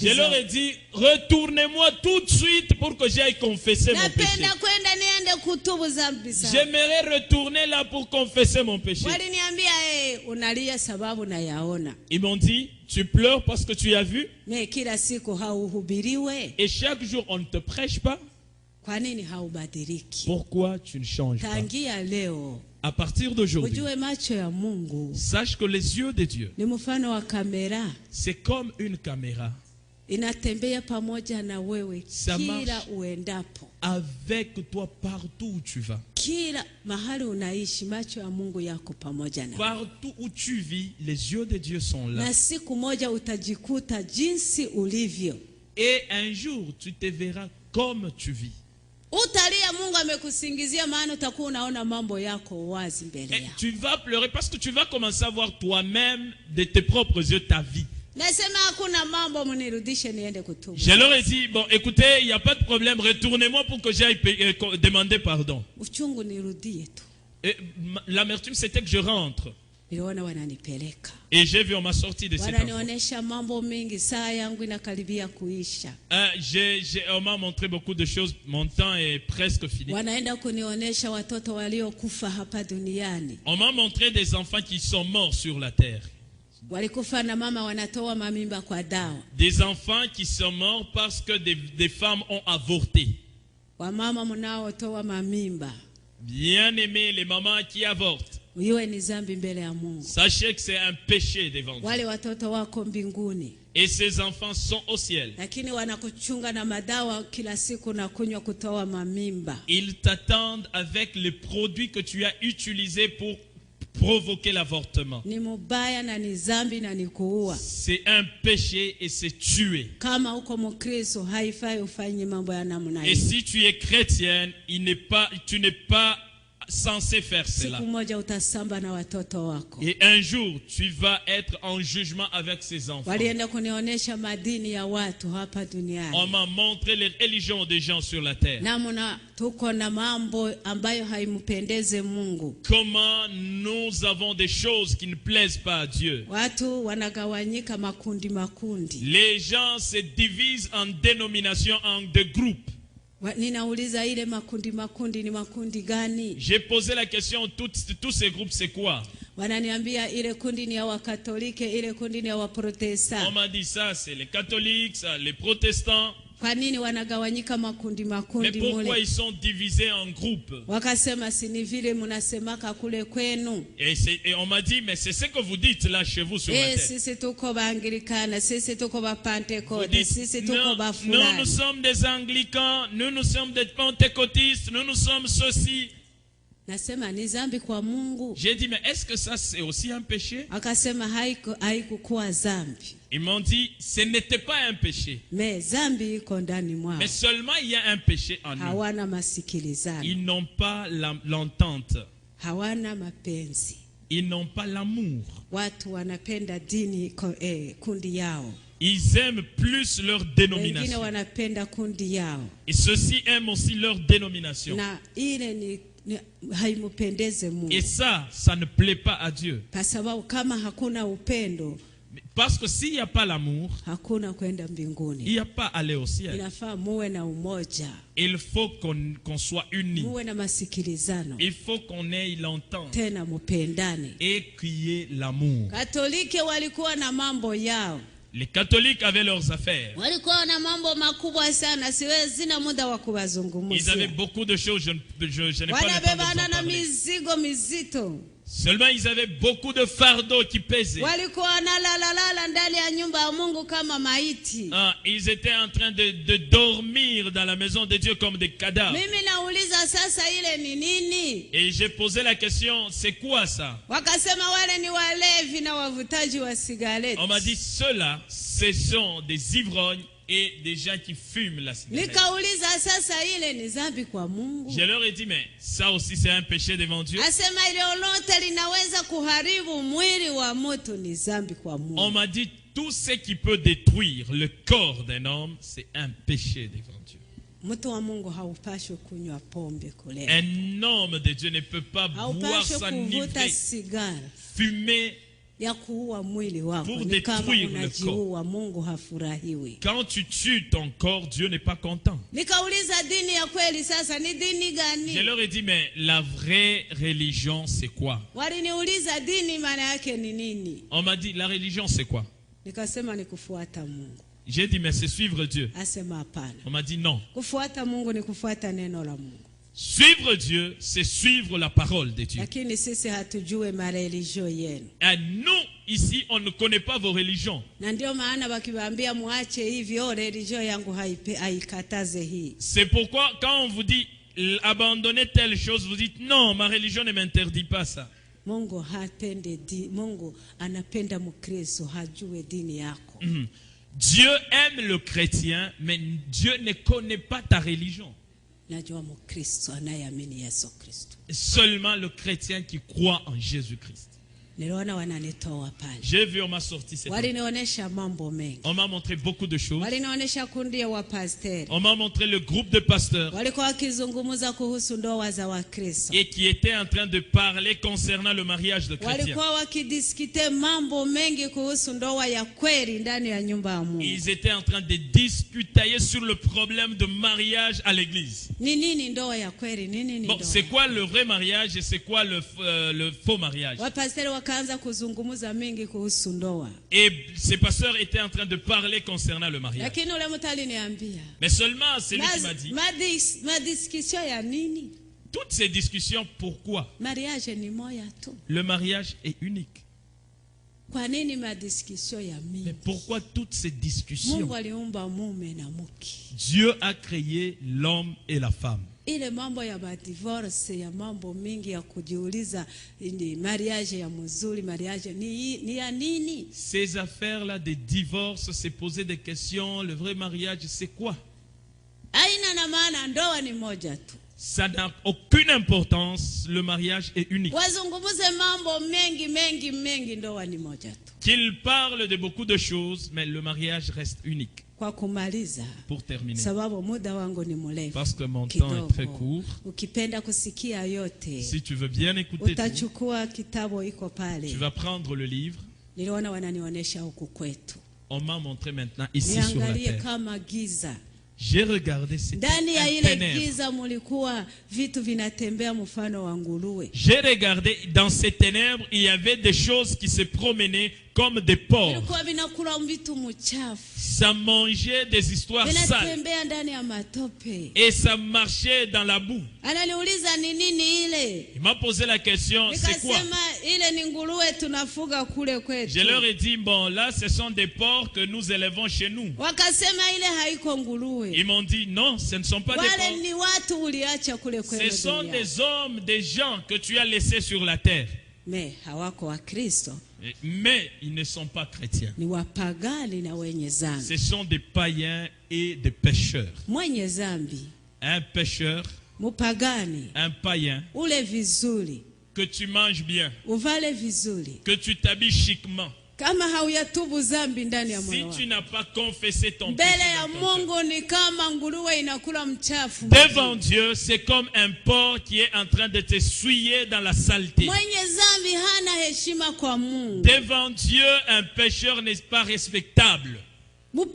Je leur ai dit, retournez-moi tout de suite pour que j'aille confesser mon péché. J'aimerais retourner là pour confesser mon péché. Ils m'ont dit, tu pleures parce que tu as vu? Et chaque jour, on ne te prêche pas? Pourquoi tu ne changes pas? À partir d'aujourd'hui, sache que les yeux de Dieu, c'est comme une caméra. Ça marche avec toi partout où tu vas. Partout où tu vis, les yeux de Dieu sont là. Et un jour, tu te verras comme tu vis. Et tu vas pleurer parce que tu vas commencer à voir toi-même de tes propres yeux ta vie. Je leur ai dit, bon, écoutez, il n'y a pas de problème, retournez-moi pour que j'aille demander pardon. Et l'amertume, c'était que je rentre. Et j'ai vu, on m'a sorti de cette enfant. On m'a montré beaucoup de choses. Mon temps est presque fini. On m'a montré des enfants qui sont morts sur la terre. Des enfants qui sont morts parce que des femmes ont avorté. Bien aimé, les mamans qui avortent. Sachez que c'est un péché devant Dieu. Et ces enfants sont au ciel. Ils t'attendent avec les produits que tu as utilisés pour provoquer l'avortement. C'est un péché et c'est tuer. Et si tu es chrétienne, tu n'es pas censé faire cela. Et un jour, tu vas être en jugement avec ces enfants. On m'a montré les religions des gens sur la terre. Comment nous avons des choses qui ne plaisent pas à Dieu. Les gens se divisent en dénominations, en deux groupes. J'ai posé la question, tous ces groupes c'est quoi? On m'a dit ça c'est les catholiques, ça les protestants. Mais pourquoi ils sont divisés en groupes? Et on m'a dit, mais c'est ce que vous dites là chez vous sur la terre. Vous dites, nous sommes des anglicans, nous sommes des pentecôtistes, nous sommes ceci. J'ai dit, mais est-ce que ça c'est aussi un péché? Ils m'ont dit, ce n'était pas un péché. Mais seulement il y a un péché en eux. Ils n'ont pas l'entente. Ils n'ont pas l'amour. Ils aiment plus leur dénomination. Et ceux-ci aiment aussi leur dénomination. Et ça ne plaît pas à Dieu. Parce que s'il n'y a pas l'amour, il n'y a pas aller au ciel. Il faut qu'on soit unis. Il faut qu'on ait l'entente. Et qu'il y ait l'amour. Les catholiques avaient leurs affaires. Ils avaient beaucoup de choses, je n'ai pas le temps de vous en parler. Seulement ils avaient beaucoup de fardeaux qui pesaient. Ils étaient en train de dormir dans la maison de Dieu comme des cadavres. Et j'ai posé la question, c'est quoi ça? On m'a dit, ceux-là, ce sont des ivrognes et des gens qui fument la cigarette. Je leur ai dit, mais ça aussi c'est un péché devant Dieu. On m'a dit, tout ce qui peut détruire le corps d'un homme, c'est un péché devant Dieu. Un homme de Dieu ne peut pas boire, s'enivrer, fumer, pour détruire le corps. Quand tu tues ton corps, Dieu n'est pas content. Je leur ai dit, mais la vraie religion c'est quoi? On m'a dit, la religion c'est quoi? J'ai dit, mais c'est suivre Dieu. On m'a dit non. Suivre Dieu, c'est suivre la parole de Dieu. Et nous, ici, on ne connaît pas vos religions. C'est pourquoi, quand on vous dit abandonnez telle chose, vous dites non, ma religion ne m'interdit pas ça. Dieu aime le chrétien, mais Dieu ne connaît pas ta religion. Seulement le chrétien qui croit en Jésus-Christ. J'ai vu, on m'a sorti cette on m'a montré beaucoup de choses. On m'a montré le groupe de pasteurs et qui étaient en train de parler concernant le mariage de chrétiens. Ils étaient en train de discuter sur le problème de mariage à l'église. Bon, c'est quoi le vrai mariage et c'est quoi le faux mariage? Et ces pasteurs étaient en train de parler concernant le mariage. Mais seulement c'est lui qui m'a dit. Toutes ces discussions, pourquoi? Le mariage est unique. Mais pourquoi toutes ces discussions? Dieu a créé l'homme et la femme. Ile mambo ya divorce ya mambo mingi ya kujiuliza ni mariage ya mzuri mariage ni ya nini? Ces affaires là de divorce, c'est poser des questions, le vrai mariage c'est quoi? Haina na maana, ndoa ni moja tu. Ça n'a aucune importance, le mariage est unique. Wazungumuze mambo mengi ndoa ni moja tu. Qu'il parle de beaucoup de choses, mais le mariage reste unique. Pour terminer, parce que mon temps est très court, si tu veux bien écouter tout, tu vas prendre le livre. On m'a montré maintenant ici sur la terre. J'ai regardé ces ténèbres. J'ai regardé dans ces ténèbres, il y avait des choses qui se promenaient comme des porcs. Ça mangeait des histoires sales. Et ça marchait dans la boue. Il m'a posé la question, c'est quoi? Je leur ai dit, bon là ce sont des porcs que nous élevons chez nous. Ils m'ont dit, non, ce ne sont pas des porcs. Ce sont des hommes, des gens que tu as laissés sur la terre. Mais ils ne sont pas chrétiens. Ce sont des païens et des pécheurs. Un pécheur, un païen, que tu manges bien, que tu t'habilles chiquement. Si tu n'as pas confessé ton péché devant Dieu, c'est comme un porc qui est en train de te souiller dans la saleté. Devant Dieu, un pécheur n'est pas respectable. Un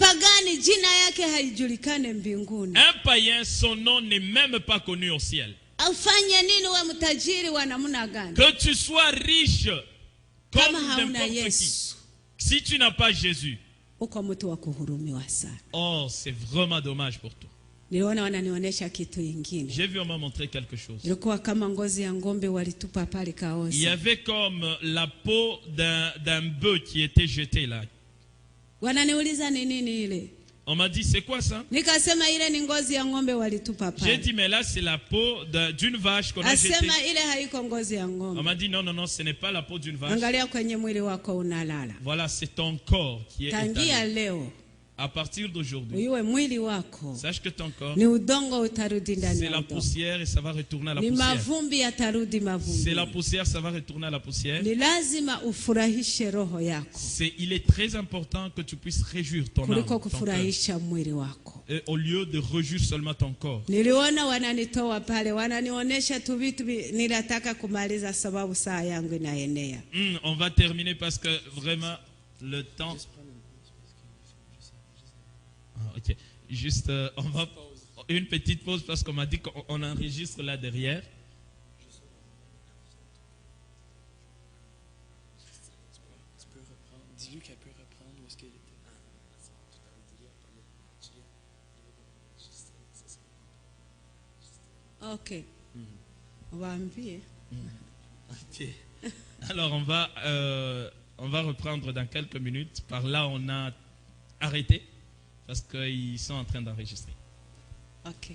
païen, son nom n'est même pas connu au ciel. Que tu sois riche comme n'importe qui, si tu n'as pas Jésus, oh, c'est vraiment dommage pour toi. J'ai vu, on m'a montré quelque chose. Il y avait comme la peau d'un bœuf qui était jeté là. On m'a dit, c'est quoi ça? J'ai dit, mais là, c'est la peau d'une vache qu'on a jetée. On m'a dit, non, ce n'est pas la peau d'une vache. Voilà, c'est ton corps qui est étalé. À partir d'aujourd'hui, sache que ton corps, c'est la poussière et ça va retourner à la poussière. C'est la poussière, ça va retourner à la poussière. Il est très important que tu puisses réjouir ton âme, ton cœur, et au lieu de réjouir seulement ton corps. On va terminer parce que vraiment le temps... Ok, juste on va une petite pause parce qu'on m'a dit qu'on enregistre là derrière. Dis-lui qu'elle peut reprendre où est-ce qu'elle était. Ok. On va envier. Ok. Alors on va reprendre dans quelques minutes. Par là on a arrêté. Parce qu'ils sont en train d'enregistrer. Ok.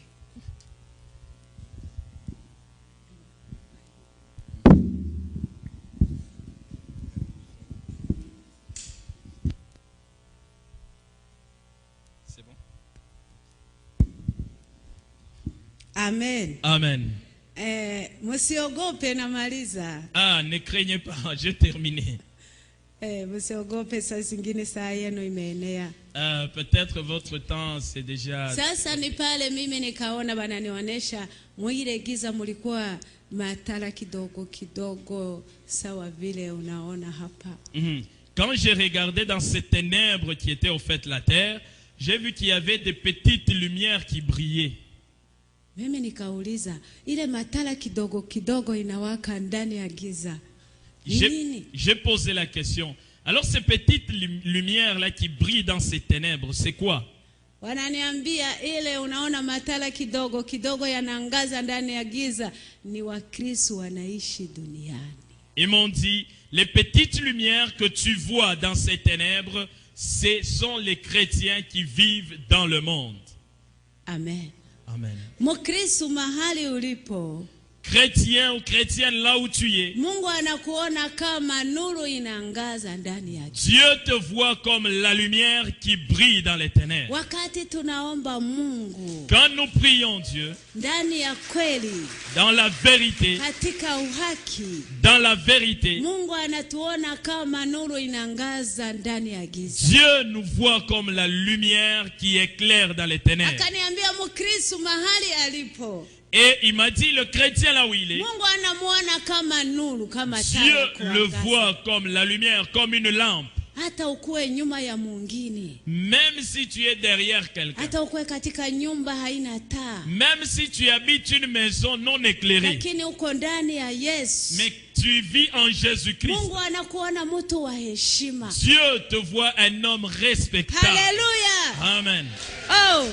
Amen. Amen. Msiogope namaliza. Ah, ne craignez pas, j'ai terminé. Msiogope, saa zingine saa yenu imeenea. Peut-être votre temps c'est déjà. Sasa ni pale mimi nikaona bananionyesha mwile giza mulikuwa matala kidogo kidogo sawa vile unaona hapa. Quand j'ai regardé dans ces ténèbres qui étaient au fait la terre, j'ai vu qu'il y avait des petites lumières qui brillaient. Mimi nikauliza ile matala kidogo kidogo inawaka ndani ya giza. J'ai posé la question. Alors ces petites lumières là qui brillent dans ces ténèbres, c'est quoi? Wananiambia ile unaona matala kidogo kidogo yanaangaza ndani ya giza ni Wakristo wanaishi duniani. Ils m'ont dit, les petites lumières que tu vois dans ces ténèbres, ce sont les chrétiens qui vivent dans le monde. Amen. Amen. Mkristo mahali ulipo, chrétien ou chrétienne là où tu es, Mungu anakuona kama nuru inaangaza ndani ya giza. Dieu te voit comme la lumière qui brille dans les ténèbres. Wakati tunaomba Mungu, quand nous prions Dieu, ndani ya kweli, dans la vérité, katika uhaki, dans la vérité, Mungu anatuona kama nuru inaangaza ndani ya giza. Dieu nous voit comme la lumière qui éclaire dans les ténèbres. Akaniambia Mkristo mahali alipo, et il m'a dit, le chrétien là où il est, Mungu anamuona kama nuru, kama Dieu le voit comme la lumière, comme une lampe. Hata ukue nyuma ya mwingine, même si tu es derrière quelqu'un, hata ukue katika nyumba haina taa, même si tu habites une maison non éclairée, lakini uko ndani ya Yesu, mais tu vis en Jésus-Christ, Mungu anakuona mtu wa heshima. Dieu te voit un homme respectable. Hallelujah. Amen. Oh,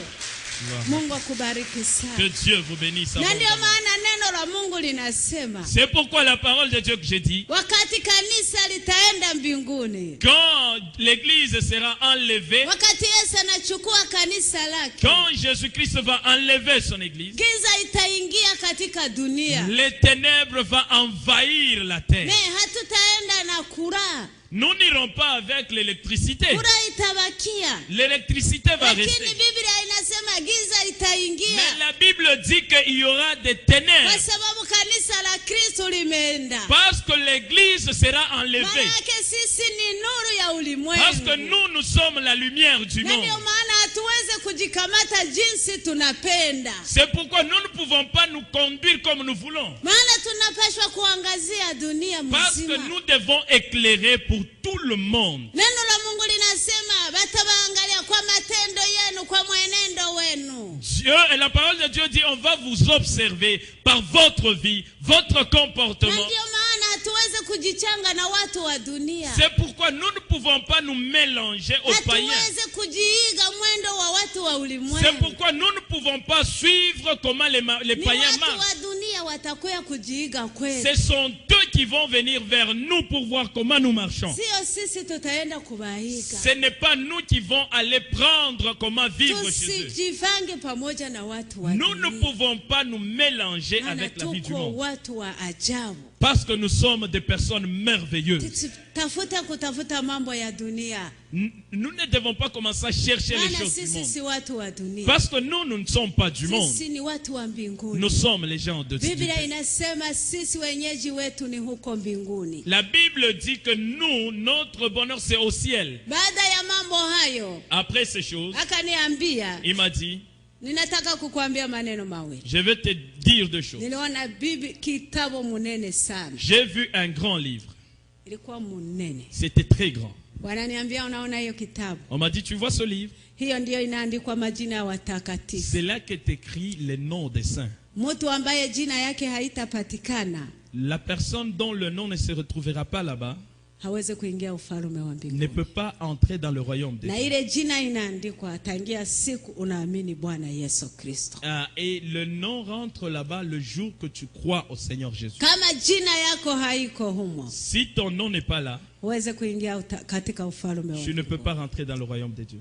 Mungu akubariki sana. Que Dieu vous bénisse. Na ndio maana neno la Mungu linasema, c'est pourquoi la parole de Dieu que j'ai dit, wakati kanisa litaenda mbinguni, quand l'église sera enlevée, wakati Yesu anachukua kanisa lake, quand Jésus-Christ va enlever son église, giza itaingia katika dunia, les ténèbres vont envahir la terre. Mais hatutaenda na kura. Nous n'irons pas avec l'électricité. L'électricité va rester. Mais la Bible dit qu'il y aura des ténèbres. Parce que l'église sera enlevée. Parce que nous sommes la lumière du monde. C'est pourquoi nous ne pouvons pas nous conduire comme nous voulons. Parce que nous devons éclairer pour tout le monde. Dieu, et la parole de Dieu dit, on va vous observer par votre vie, votre comportement. C'est pourquoi nous ne pouvons pas nous mélanger aux païens. C'est pourquoi nous ne pouvons pas suivre comment les païens marchent. Ce sont eux qui vont venir vers nous pour voir comment nous marchons. Ce n'est pas nous qui vont aller prendre comment vivre chez eux. Nous ne pouvons pas nous mélanger avec la vie du monde. Parce que nous sommes des personnes merveilleuses. Nous ne devons pas commencer à chercher les choses du monde. Parce que nous ne sommes pas du monde. Nous sommes les gens de Dieu. La Bible dit que nous, notre bonheur c'est au ciel. Après ces choses, il m'a dit, je vais te dire deux choses. J'ai vu un grand livre. C'était très grand. On m'a dit, tu vois ce livre? C'est là qu'est écrit les noms des saints. La personne dont le nom ne se retrouvera pas là-bas ne peut pas entrer dans le royaume de Dieu. Et le nom rentre là-bas le jour que tu crois au Seigneur Jésus. Si ton nom n'est pas là, tu ne peux pas rentrer dans le royaume de Dieu.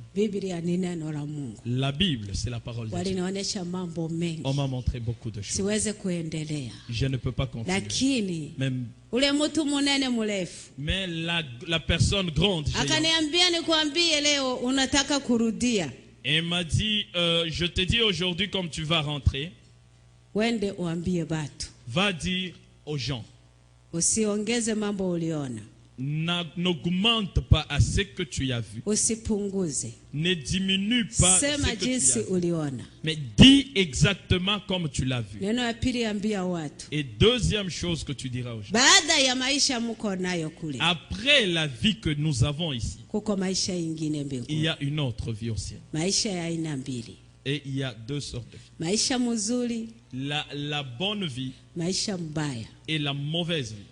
La Bible, c'est la parole de Dieu. On m'a montré beaucoup de choses. Je ne peux pas continuer. Mais la personne grande, et m'a dit, je te dis aujourd'hui comme tu vas rentrer. Wende uambie batu. Va dire aux gens. Usiongeze mambo uliona. N'augmente pas à ce que tu as vu. Usipunguze. Ne diminue pas Sema ce que tu as vu. uliona. Mais dis exactement comme tu l'as vu. Neno ya pili ambia watu. Et deuxième chose que tu diras aux gens. Baada ya maisha mko nayo kule. Après la vie que nous avons ici, Kuko maisha ingine mbinguni. il y a une autre vie au ciel. Maisha ya aina mbili. Et il y a deux sortes de vie. Maisha mzuri, La bonne vie maisha mbaya. et la mauvaise vie.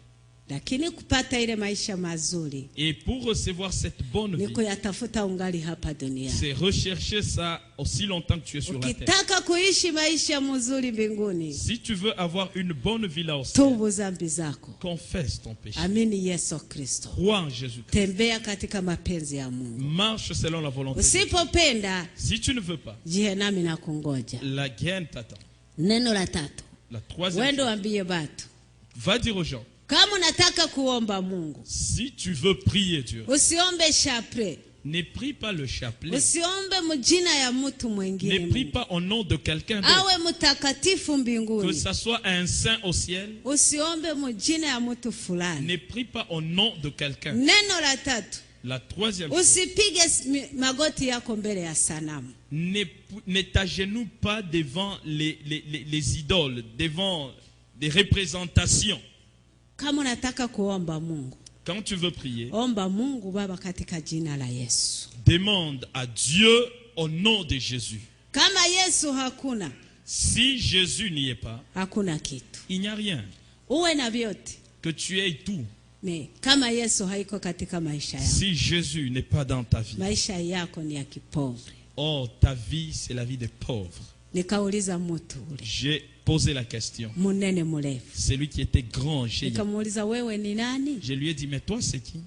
Lakini kupata ile maisha mazuri, Et pour recevoir cette bonne vie, niko yatafuta ungali hapa dunia. c'est rechercher ça aussi longtemps que tu es sur la terre. Ukitaka kuishi maisha mzuri mbinguni, Si tu veux avoir une bonne vie là au ciel, tubu zambi zako. confesse ton péché. Amini Yesu Kristo. Crois en Jésus-Christ. Tembea katika mapenzi ya Mungu. Marche selon la volonté de Dieu. Usipopenda, Si tu ne veux pas, jehanamu inakungoja. la guerre t'attend. Neno la tatu, La troisième wende chose, waambie batu, va dire aux gens, kama unataka kuomba Mungu, si tu veux prier Dieu, usiombe chapelet. ne prie pas le chapelet. Usiombe mjina ya mtu Ne mwingine. prie pas au nom de quelqu'un d'autre. Awe mtakatifu Que mbinguni. ça soit un saint au ciel. Usiombe mjina ya mtu fulani. Ne prie pas au nom de quelqu'un. Neno la tatu, La troisième chose, usipige magoti yako mbele ya sanamu. ne t'agenouille pas devant les idoles, devant des représentations. Kama unataka kuomba Mungu, Quand tu veux prier, omba Mungu Baba katika jina la Yesu. demande à Dieu au nom de Jésus. Kama Yesu hakuna, Si Jésus n'y est pas, hakuna kitu. il n'y a rien. Uwe na vyote. Que tu aies tout. Ne, kama Yesu haiko katika maisha yako, Si Jésus n'est pas dans ta vie, maisha yako ni ya kipovre. oh, ta vie, c'est la vie des pauvres. Nikauliza mtu ule J'ai posé la question. munene mrefu, Celui qui était grand, géant. nikamuuliza wewe ni nani? Je lui ai dit, mais toi, c'est qui?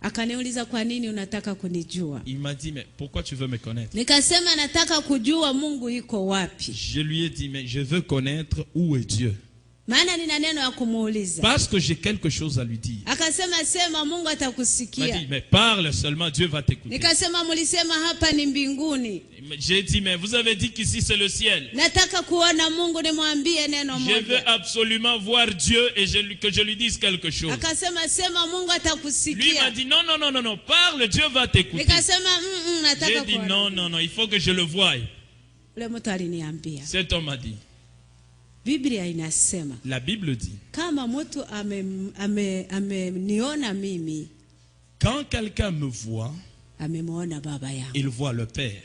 Akaniuliza kwa nini unataka kunijua? Il m'a dit, mais pourquoi tu veux me connaître? Nikasema nataka kujua Mungu yuko wapi. Je lui ai dit, mais je veux connaître où est Dieu. Maana nina neno ya kumuuliza. Parce que j'ai quelque chose à lui dire. Akasema sema Mungu Il m'a atakusikia. dit, mais parle seulement, Dieu va t'écouter. Nikasema mulisema hapa ni mbinguni. J'ai dit, mais vous avez dit qu'ici c'est le ciel. Nataka kuona Mungu nimwambie neno Je veux moja. absolument voir Dieu et que je lui dise quelque chose. Akasema sema Mungu Lui m'a atakusikia. dit, non, non, non, non, non, parle, Dieu va t'écouter. Nikasema J'ai nataka dit, kuona. non, non, non, il faut que je le voie. Ule mtu aliniambia. Cet homme m'a dit, Biblia inasema la Bible dit, kama mtu ameniona mimi, quand quelqu'un me voit, amemwona baba yangu. il voit le Père.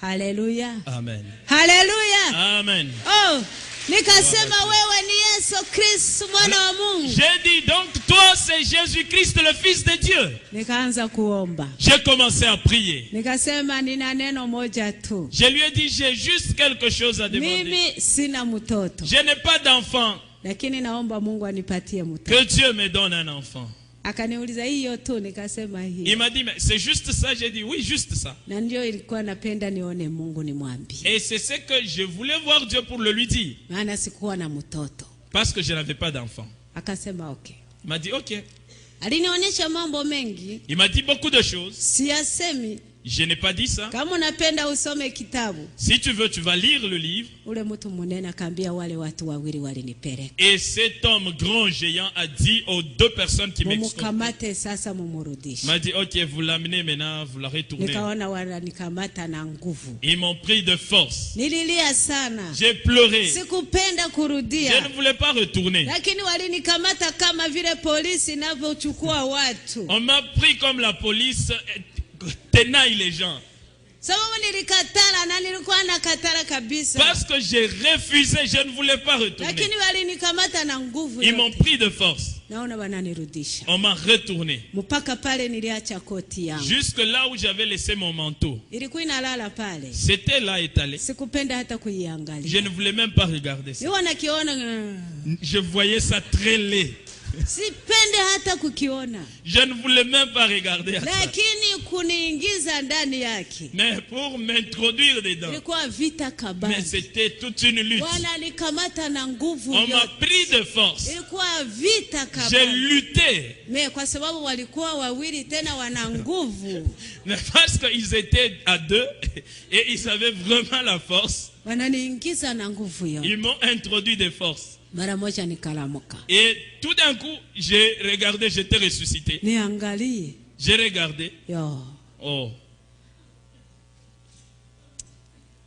Haleluya. Amen. Haleluya. Amen. Oh, nikasema wewe ni Yesu Kristo mwana wa Mungu. J'ai dit, donc toi c'est Jésus-Christ le Fils de Dieu. Nikaanza kuomba. J'ai commencé à prier. Nikasema nina neno moja tu. Je lui ai dit, j'ai juste quelque chose à demander. Mimi sina mtoto. Je n'ai pas d'enfant. Lakini naomba Mungu anipatie mtoto. Que Dieu me donne un enfant. Akaniuliza hiyo tu, nikasema hiyo. Il m'a dit, mais c'est juste ça? J'ai dit, oui, juste ça. Na ndio ilikuwa napenda nione Mungu nimwambie. Et c'est ce que je voulais voir Dieu pour le lui dire. Maana sikuwa na mtoto. Parce que je n'avais pas d'enfant. Akasema okay. Il m'a dit, ok. Alinionyesha mambo mengi. Il m'a dit beaucoup de choses. Siyasemi. Je n'ai pas dit ça. Kama unapenda usome kitabu. Si tu veux, tu vas lire le livre. Ule mtu munene akaambia wale watu wawili walinipeleka. Et cet homme grand géant a dit aux deux personnes qui m'extorquaient. Mumukamate sasa mumurudishe. M'a dit, ok, vous l'amenez maintenant, vous la retournez. Nikaona wananikamata na nguvu. Ils m'ont pris de force. Nililia sana. J'ai pleuré. Sikupenda kurudia. Je ne voulais pas retourner. Lakini walinikamata kama vile polisi inavyochukua watu. On m'a pris comme la police tenaille les gens. Sababu nilikatala na nilikuwa nakatala kabisa. Parce que j'ai refusé, je ne voulais pas retourner. Lakini walinikamata na nguvu. Ils m'ont pris de force. Naona wananirudisha. On m'a retourné. Mpaka pale niliacha koti yangu. Jusque là où j'avais laissé mon manteau. Ilikuwa inalala pale. C'était là étalé. Sikupenda hata kuiangalia. Je ne voulais même pas regarder ça. Niona kiona. Je voyais ça très laid. Sipende hata kukiona. Je ne voulais même pas regarder à ça. Lakini kuniingiza ndani yake. Mais pour m'introduire dedans. Ilikuwa vita kabambi. Mais c'était toute une lutte. Wananikamata na nguvu yote. On m'a pris de force. Ilikuwa vita kabambi. J'ai lutté. Mais kwa sababu walikuwa wawili tena wana nguvu. Mais parce qu'ils étaient à deux et ils avaient vraiment la force. Wananiingiza na nguvu yote. Ils m'ont introduit des forces. Mara moja nikalamuka. Et tout d'un coup, j'ai regardé, j'étais ressuscité. Niangalie. J'ai regardé. Yo. Oh.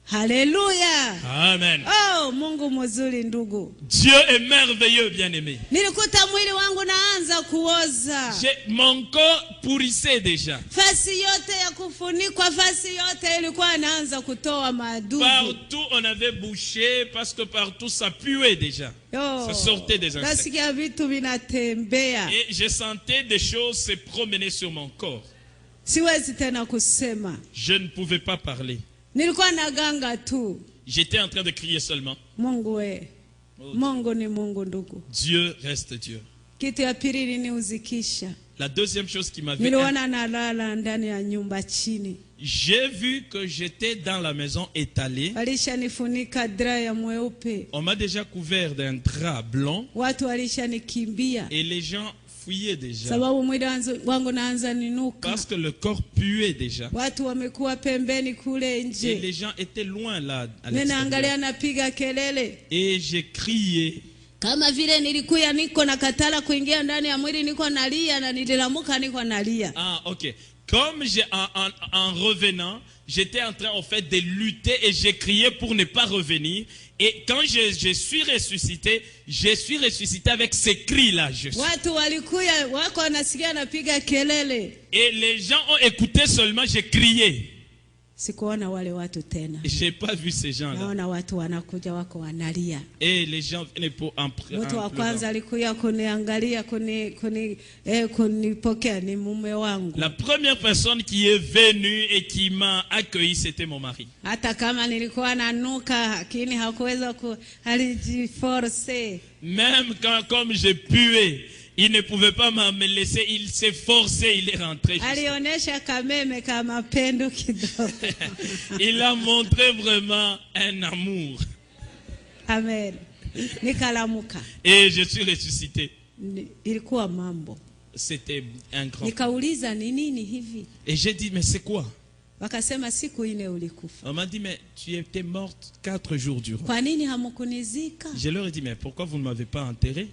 Alléluia. Amen. Oh, Mungu mzuri ndugu. Dieu est merveilleux, bien-aimé. Nilikuta mwili wangu naanza kuoza. Mon corps pourrissait déjà. Fasi yote ya kufunikwa, fasi yote ilikuwa inaanza kutoa madudu. Partout on avait bouché parce que partout ça puait déjà. Ça sortait des insectes. Nasikia vitu vinatembea. Et je sentais des choses se promener sur mon corps. Siwezi tena kusema. Je ne pouvais pas parler. Nilikuwa naganga tu. J'étais en train de crier seulement. Mungu we. Mungu ni Mungu ndugu. Dieu reste Dieu. Kitu ya pili niliuzikisha. La deuxième chose qui m'avait... Niliona nalala ndani ya nyumba chini. J'ai vu que j'étais dans la maison étalée. Walishanifunika drap ya mweupe. On m'a déjà couvert d'un drap blanc. Watu walishanikimbia. Et les gens fuyaient déjà. Sababu mwili wangu naanza ninuka. Parce que le corps puait déjà. Watu wamekuwa pembeni kule nje. Et les gens étaient loin là à l'extérieur. Napiga kelele. Et j'ai crié. Kama vile nilikuwa niko na katala kuingia ndani ya mwili, niko nalia na nililamuka niko nalia. Ah, OK. Comme en revenant, j'étais en train en fait de lutter et j'ai crié pour ne pas revenir. Et quand je suis ressuscité avec ces cris-là. Et les gens ont écouté seulement, j'ai crié. J'ai pas vu ces gens-là. Et les gens venaient pour en pleurer. La première personne qui est venue et qui m'a accueilli, c'était mon mari. Même quand, comme j'ai pué, il ne pouvait pas me laisser, il s'est forcé, il est rentré. Il a montré vraiment un amour. Amen. Et je suis ressuscité. C'était un grand. Et j'ai dit, mais c'est quoi? On m'a dit, mais tu étais morte 4 jours durant. Je leur ai dit, mais pourquoi vous ne m'avez pas enterré?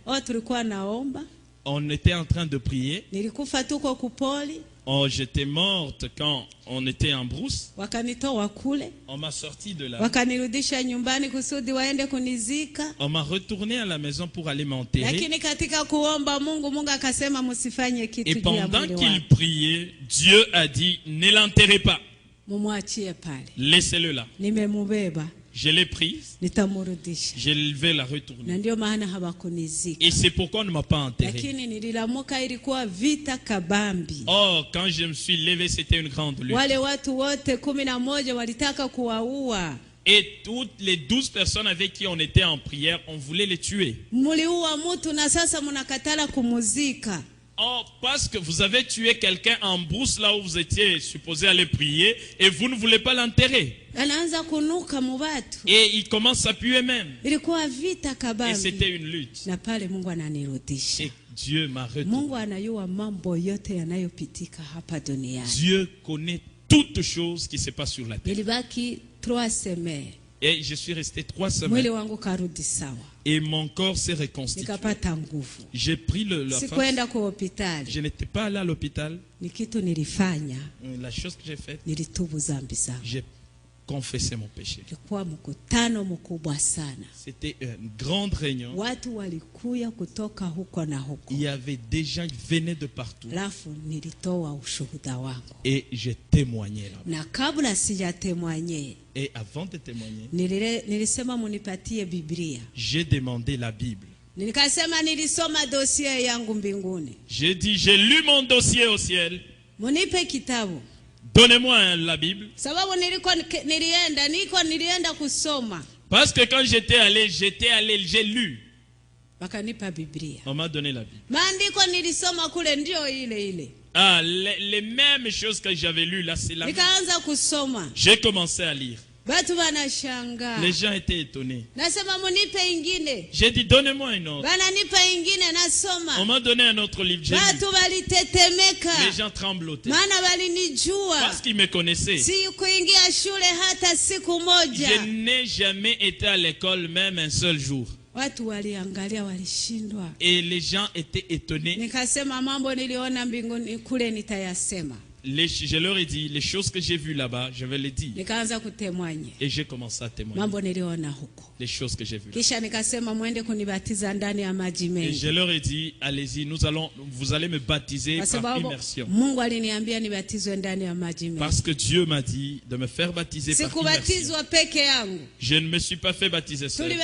On était en train de prier. Oh, j'étais morte quand on était en brousse. On m'a sorti de là. On m'a retourné à la maison pour aller m'enterrer. Et pendant qu'il priait, Dieu a dit, ne l'enterrez pas. Laissez-le là. Je l'ai prise. Je vais la retourner. Et c'est pourquoi on ne m'a pas enterré. Oh, quand je me suis levé, c'était une grande lutte. Et toutes les 12 personnes avec qui on était en prière, on voulait les tuer. Oh, parce que vous avez tué quelqu'un en brousse là où vous étiez supposé aller prier et vous ne voulez pas l'enterrer. Et il commence à puer même. Et c'était une lutte. Et Dieu m'a retourné. Dieu connaît toutes choses qui se passent sur la terre. Et je suis resté 3 semaines. Et mon corps s'est reconstitué. J'ai pris la force. Je n'étais pas allé à l'hôpital. La chose que j'ai faite, j'ai confessé mon péché. C'était une grande réunion. Il y avait des gens qui venaient de partout. Et j'ai témoigné là. Et avant de témoigner, j'ai demandé la Bible. J'ai dit, j'ai lu mon dossier au ciel. Donnez-moi la Bible. Parce que quand j'étais allé, j'ai lu. On m'a donné la Bible. Ah, les mêmes choses que j'avais lues là, c'est la même. J'ai commencé à lire. Les gens étaient étonnés. J'ai dit, donnez-moi un autre. On m'a donné un autre livre. Les gens tremblotaient. Parce qu'ils me connaissaient. Je n'ai jamais été à l'école même un seul jour. Et les gens étaient étonnés. Je leur ai dit, les choses que j'ai vues là-bas, je vais les dire. Et j'ai commencé à témoigner. Les choses que j'ai vues là-bas. Et je leur ai dit, allez-y, vous allez me baptiser par immersion. Parce que Dieu m'a dit de me faire baptiser par immersion. Je ne me suis pas fait baptiser seul.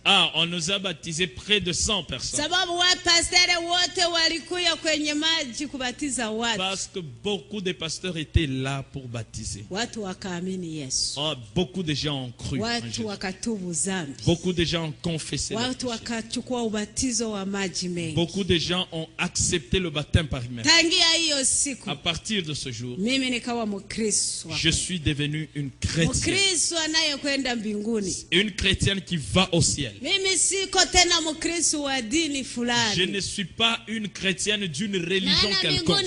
Ah, on nous a baptisé près de 100 personnes. Parce que beaucoup de pasteurs étaient là pour baptiser. Oh, beaucoup de gens ont cru en Jésus. Beaucoup de gens ont confessé leurs péchés. Beaucoup de gens ont accepté le baptême par immersion. À partir de ce jour, je suis devenu une chrétienne. Une chrétienne qui va au ciel. Je ne suis pas une chrétienne d'une religion quelconque.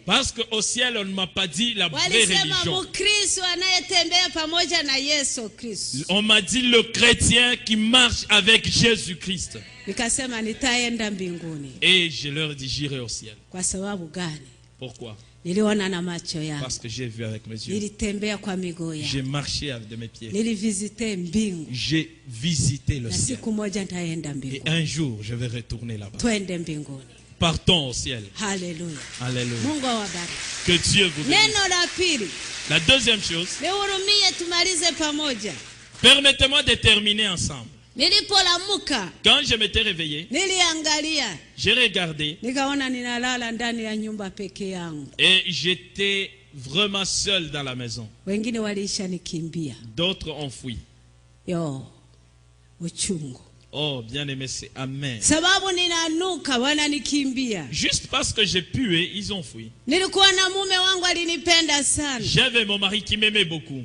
Parce qu'au ciel, on ne m'a pas dit la vraie religion. On m'a dit le chrétien qui marche avec Jésus-Christ. Et je leur dis, j'irai au ciel. Pourquoi? Parce que j'ai vu avec mes yeux. J'ai marché avec mes pieds. J'ai visité le ciel. Et un jour, je vais retourner là-bas. Partons au ciel. Alléluia. Alléluia. Que Dieu vous bénisse. La deuxième chose, permettez-moi de terminer ensemble. Quand je m'étais réveillé, j'ai regardé et j'étais vraiment seul dans la maison. D'autres ont fui. Oh, bien-aimé, c'est amen. Juste parce que j'ai pué, ils ont fui. J'avais mon mari qui m'aimait beaucoup.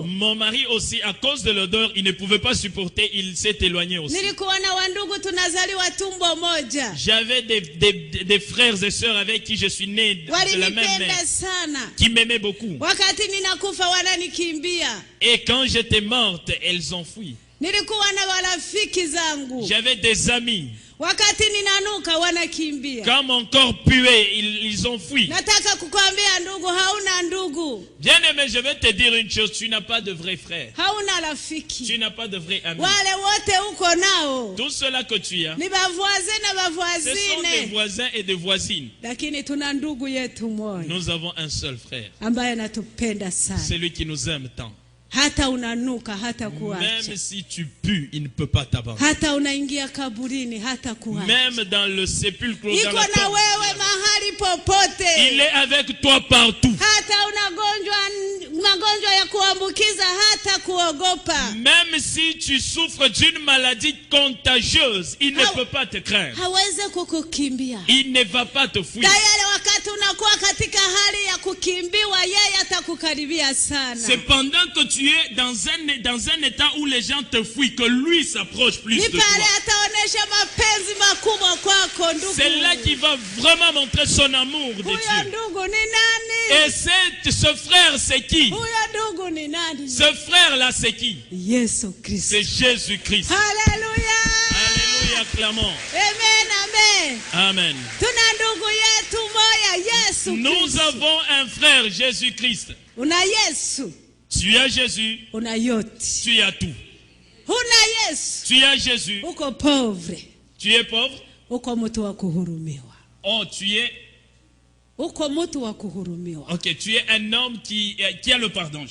Mon mari aussi, à cause de l'odeur, il ne pouvait pas supporter, il s'est éloigné aussi. J'avais des frères et sœurs avec qui je suis né de la même mère, qui m'aimaient beaucoup. Et quand j'étais morte, elles ont fui. J'avais des amis. Quand mon corps puait, ils ont fui. Bien aimé, je vais te dire une chose. Tu n'as pas de vrai frère. Tu n'as pas de vrai ami. Tout cela que tu as, ce sont des voisins et des voisines. Nous avons un seul frère. C'est lui qui nous aime tant. Même si tu pues, il ne peut pas t'abandonner. Même dans le sépulcre, dans la tombe, il est avec toi partout. Même si tu souffres d'une maladie contagieuse, il ne peut pas te craindre. Il ne va pas te fuir. C'est pendant que tu es dans un état où les gens te fuient que lui s'approche plus de toi. C'est là qu'il va vraiment montrer son amour de Dieu. Et ce frère, c'est qui? Ce frère-là, c'est qui? C'est Jésus-Christ. Alléluia. Alléluia, clamons. Amen. Nous avons un frère, Jésus-Christ. Tu as Jésus, tu as tout. Tu as Jésus, tu es pauvre. Oh, tu es... Ok, tu es un homme qui a le pardon.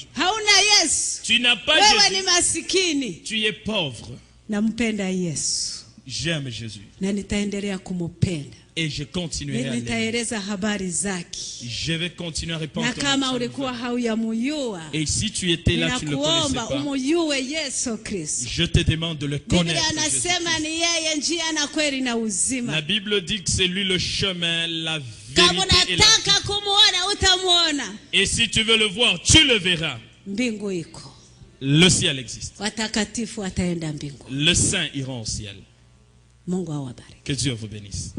Tu n'as pas Jésus. Tu es pauvre. J'aime Jésus. et je continuerai à l'aimer. Je vais continuer à répandre ton amour. Et si tu étais là, tu ne le connaissais pas, je te demande de le connaître. La Bible dit que c'est lui le chemin, la vérité et la vie. Et si tu veux le voir, tu le verras. Le ciel existe. Le saint ira au ciel. Que Dieu vous bénisse.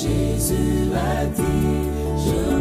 Jésus a dit,